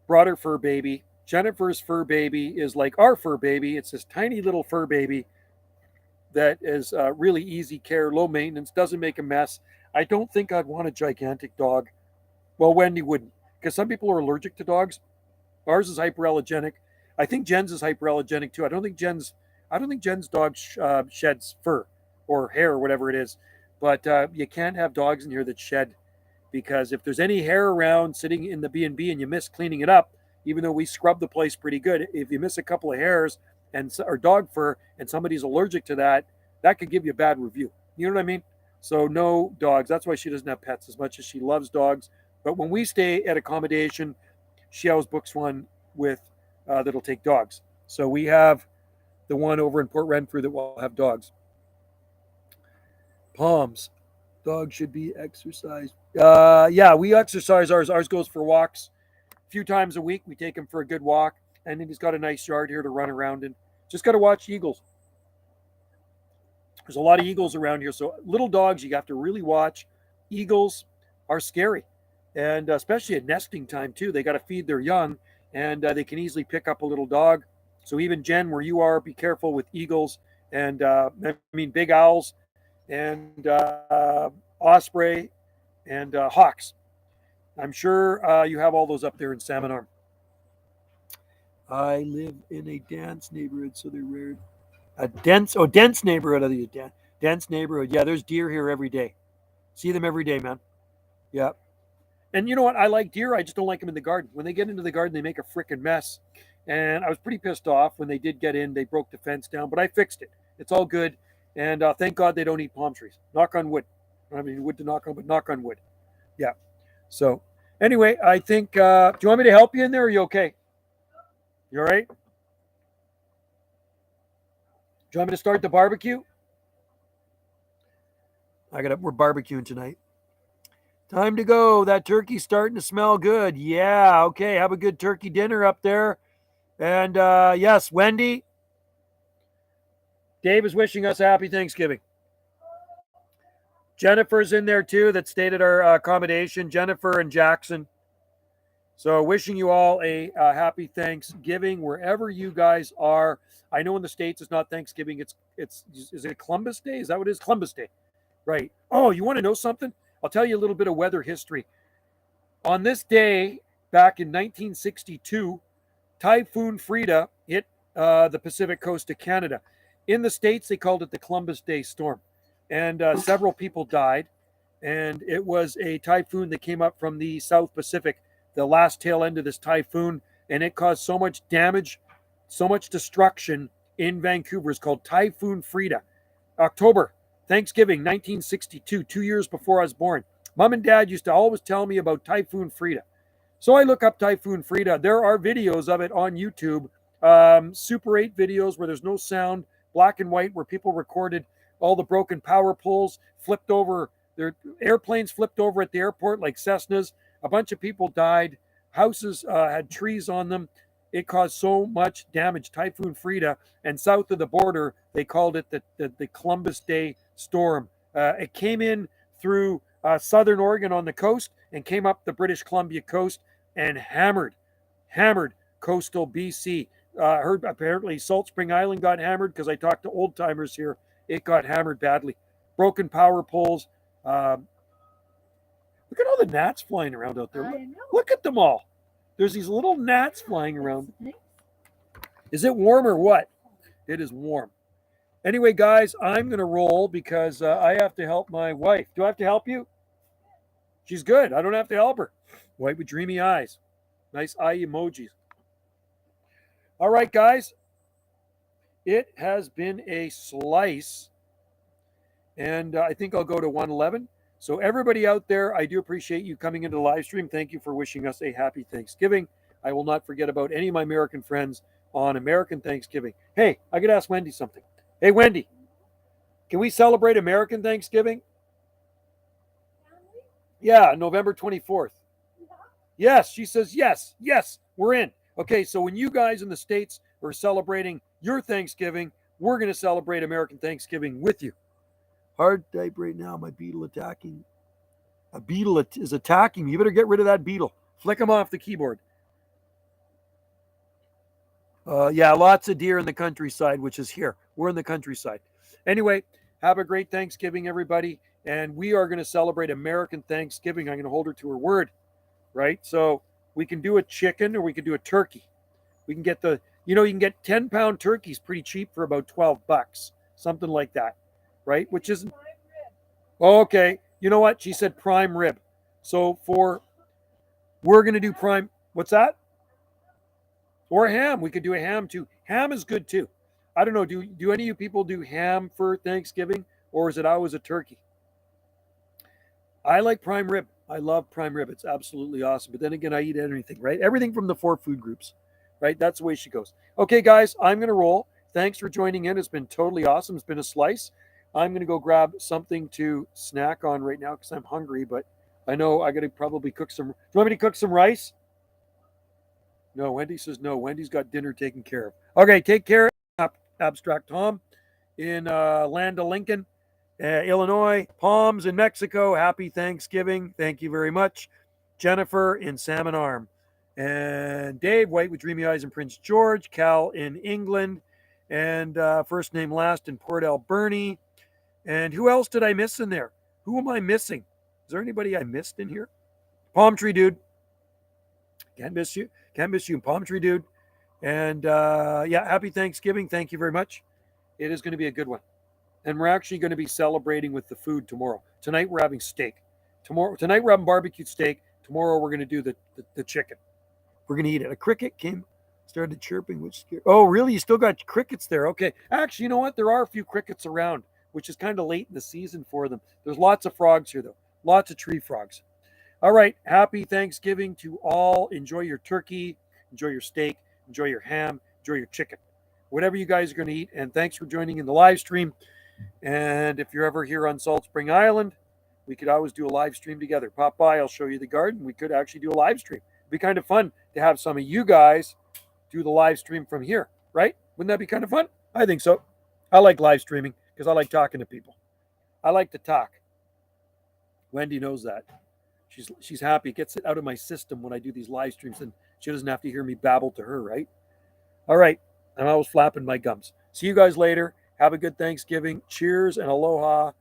brought her fur baby. Jennifer's fur baby is like our fur baby. It's this tiny little fur baby that is really easy care, low maintenance, doesn't make a mess. I don't think I'd want a gigantic dog. Well, Wendy wouldn't, because some people are allergic to dogs. Ours is hyperallergenic. I think Jen's is hyperallergenic too. I don't think Jen's dog sheds fur or hair or whatever it is. But you can't have dogs in here that shed, because if there's any hair around sitting in the B&B and you miss cleaning it up, even though we scrub the place pretty good, if you miss a couple of hairs or dog fur and somebody's allergic to that, that could give you a bad review. You know what I mean? So no dogs. That's why she doesn't have pets as much as she loves dogs. But when we stay at accommodation, she always books one with that'll take dogs. So we have the one over in Port Renfrew that will have dogs. Palms. Dogs should be exercised. Yeah, we exercise ours. Ours goes for walks a few times a week. We take him for a good walk. And then he's got a nice yard here to run around in. Just got to watch eagles. There's a lot of eagles around here. So little dogs, you have to really watch. Eagles are scary. And especially at nesting time, too. They got to feed their young. And they can easily pick up a little dog. So even Jen, where you are, be careful with eagles. And big owls. And osprey and hawks. I'm sure you have all those up there in Salmon Arm. I live in a dense neighborhood, so they're rare. A dense neighborhood. Dense neighborhood. Yeah, there's deer here every day. See them every day, man. Yeah. And you know what? I like deer. I just don't like them in the garden. When they get into the garden, they make a freaking mess. And I was pretty pissed off when they did get in. They broke the fence down, but I fixed it. It's all good. And thank God they don't eat palm trees. Knock on wood. I mean, wood to knock on, but knock on wood. Yeah. So anyway, I think, do you want me to help you in there? Or are you okay? You all right? Do you want me to start the barbecue? We're barbecuing tonight. Time to go. That turkey's starting to smell good. Yeah. Okay. Have a good turkey dinner up there. And yes, Wendy, Dave is wishing us a happy Thanksgiving. Jennifer's in there too, that stayed at our accommodation. Jennifer and Jackson. So wishing you all a happy Thanksgiving wherever you guys are. I know in the States it's not Thanksgiving. Is it Columbus Day? Is that what it is? Columbus Day. Right. Oh, you want to know something? I'll tell you a little bit of weather history. On this day, back in 1962, Typhoon Frida hit the Pacific coast of Canada. In the States, they called it the Columbus Day storm. And several people died. And it was a typhoon that came up from the South Pacific, the last tail end of this typhoon. And it caused so much damage, so much destruction in Vancouver. It's called Typhoon Frida. October, Thanksgiving, 1962, 2 years before I was born. Mom and Dad used to always tell me about Typhoon Frida. So I look up Typhoon Frida. There are videos of it on YouTube, Super 8 videos where there's no sound, black and white, where people recorded all the broken power poles, flipped over, their airplanes flipped over at the airport like Cessnas. A bunch of people died. Houses had trees on them. It caused so much damage, Typhoon Frida. And south of the border, they called it the Columbus Day storm. It came in through southern Oregon on the coast and came up the British Columbia coast and hammered coastal BC. Heard apparently Salt Spring Island got hammered because I talked to old timers here. It got hammered badly. Broken power poles. Look at all the gnats flying around out there. Look at them all. There's these little gnats flying around. Is it warm or what? It is warm. Anyway, guys, I'm going to roll because I have to help my wife. Do I have to help you? She's good. I don't have to help her. White with dreamy eyes. Nice eye emojis. All right, guys. It has been a slice. And I think I'll go to 111. So, everybody out there, I do appreciate you coming into the live stream. Thank you for wishing us a happy Thanksgiving. I will not forget about any of my American friends on American Thanksgiving. Hey, I could ask Wendy something. Hey, Wendy, can we celebrate American Thanksgiving? Yeah, November 24th. Yes, she says yes. Yes, we're in. Okay, so when you guys in the States are celebrating your Thanksgiving, we're going to celebrate American Thanksgiving with you. Hard type right now. My beetle attacking. A beetle is attacking me. You better get rid of that beetle. Flick him off the keyboard. Yeah, lots of deer in the countryside, which is here. We're in the countryside. Anyway, have a great Thanksgiving, everybody. And we are going to celebrate American Thanksgiving. I'm going to hold her to her word, right? So we can do a chicken or we can do a turkey. We can get you can get 10-pound turkeys pretty cheap for about $12, something like that, right? Which isn't. Oh, okay. You know what? She said prime rib. So we're going to do prime. What's that? Or ham. We could do a ham too. Ham is good too. I don't know. Do any of you people do ham for Thanksgiving, or is it always a turkey? I like prime rib. I love prime rib. It's absolutely awesome. But then again, I eat anything, right? Everything from the 4 food groups, right? That's the way she goes. Okay, guys, I'm going to roll. Thanks for joining in. It's been totally awesome. It's been a slice. I'm going to go grab something to snack on right now because I'm hungry, but I know I got to probably cook some. Do you want me to cook some rice? No, Wendy says no. Wendy's got dinner taken care of. Okay, take care. Abstract Tom in Land of Lincoln, Illinois, Palms in Mexico. Happy Thanksgiving. Thank you very much. Jennifer in Salmon Arm. And Dave, White with Dreamy Eyes in Prince George. Cal in England. And first name last in Port Alberni. And who else did I miss in there? Who am I missing? Is there anybody I missed in here? Palm Tree Dude. Can't miss you. Can't miss you, Palm Tree Dude. And yeah, happy Thanksgiving. Thank you very much. It is going to be a good one. And we're actually going to be celebrating with the food tomorrow. Tonight we're having steak. Tonight we're having barbecued steak. Tomorrow we're going to do the chicken. We're going to eat it. A cricket started chirping, which scared. Oh, really? You still got crickets there? Okay. Actually, you know what? There are a few crickets around, which is kind of late in the season for them. There's lots of frogs here, though. Lots of tree frogs. All right. Happy Thanksgiving to all. Enjoy your turkey. Enjoy your steak. Enjoy your ham. Enjoy your chicken. Whatever you guys are going to eat. And thanks for joining in the live stream. And if you're ever here on Salt Spring Island, we could always do a live stream together. Pop by. I'll show you the garden. We could actually do a live stream. It'd be kind of fun to have some of you guys do the live stream from here, right? Wouldn't that be kind of fun? I think so. I like live streaming because I like talking to people. I like to talk. Wendy knows that. She's happy. It gets it out of my system when I do these live streams, and she doesn't have to hear me babble to her, right? All right. I'm always flapping my gums. See you guys later. Have a good Thanksgiving. Cheers and aloha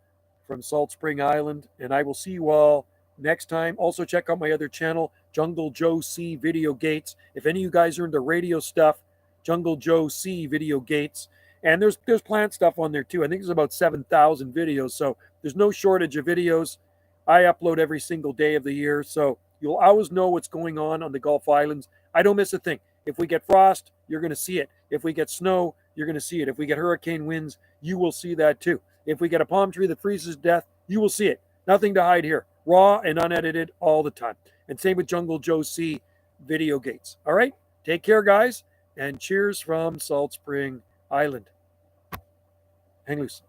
from Salt Spring Island. And I will see you all next time. Also, check out my other channel, Jungle Joe C Video Gates. If any of you guys are into radio stuff, Jungle Joe C Video Gates. And there's plant stuff on there too. I think there's about 7,000 videos. So there's no shortage of videos. I upload every single day of the year. So you'll always know what's going on the Gulf Islands. I don't miss a thing. If we get frost, you're going to see it. If we get snow, you're going to see it. If we get hurricane winds, you will see that too. If we get a palm tree that freezes to death, you will see it. Nothing to hide here. Raw and unedited all the time. And same with Jungle Joe C Video Gates. All right? Take care, guys. And cheers from Salt Spring Island. Hang loose.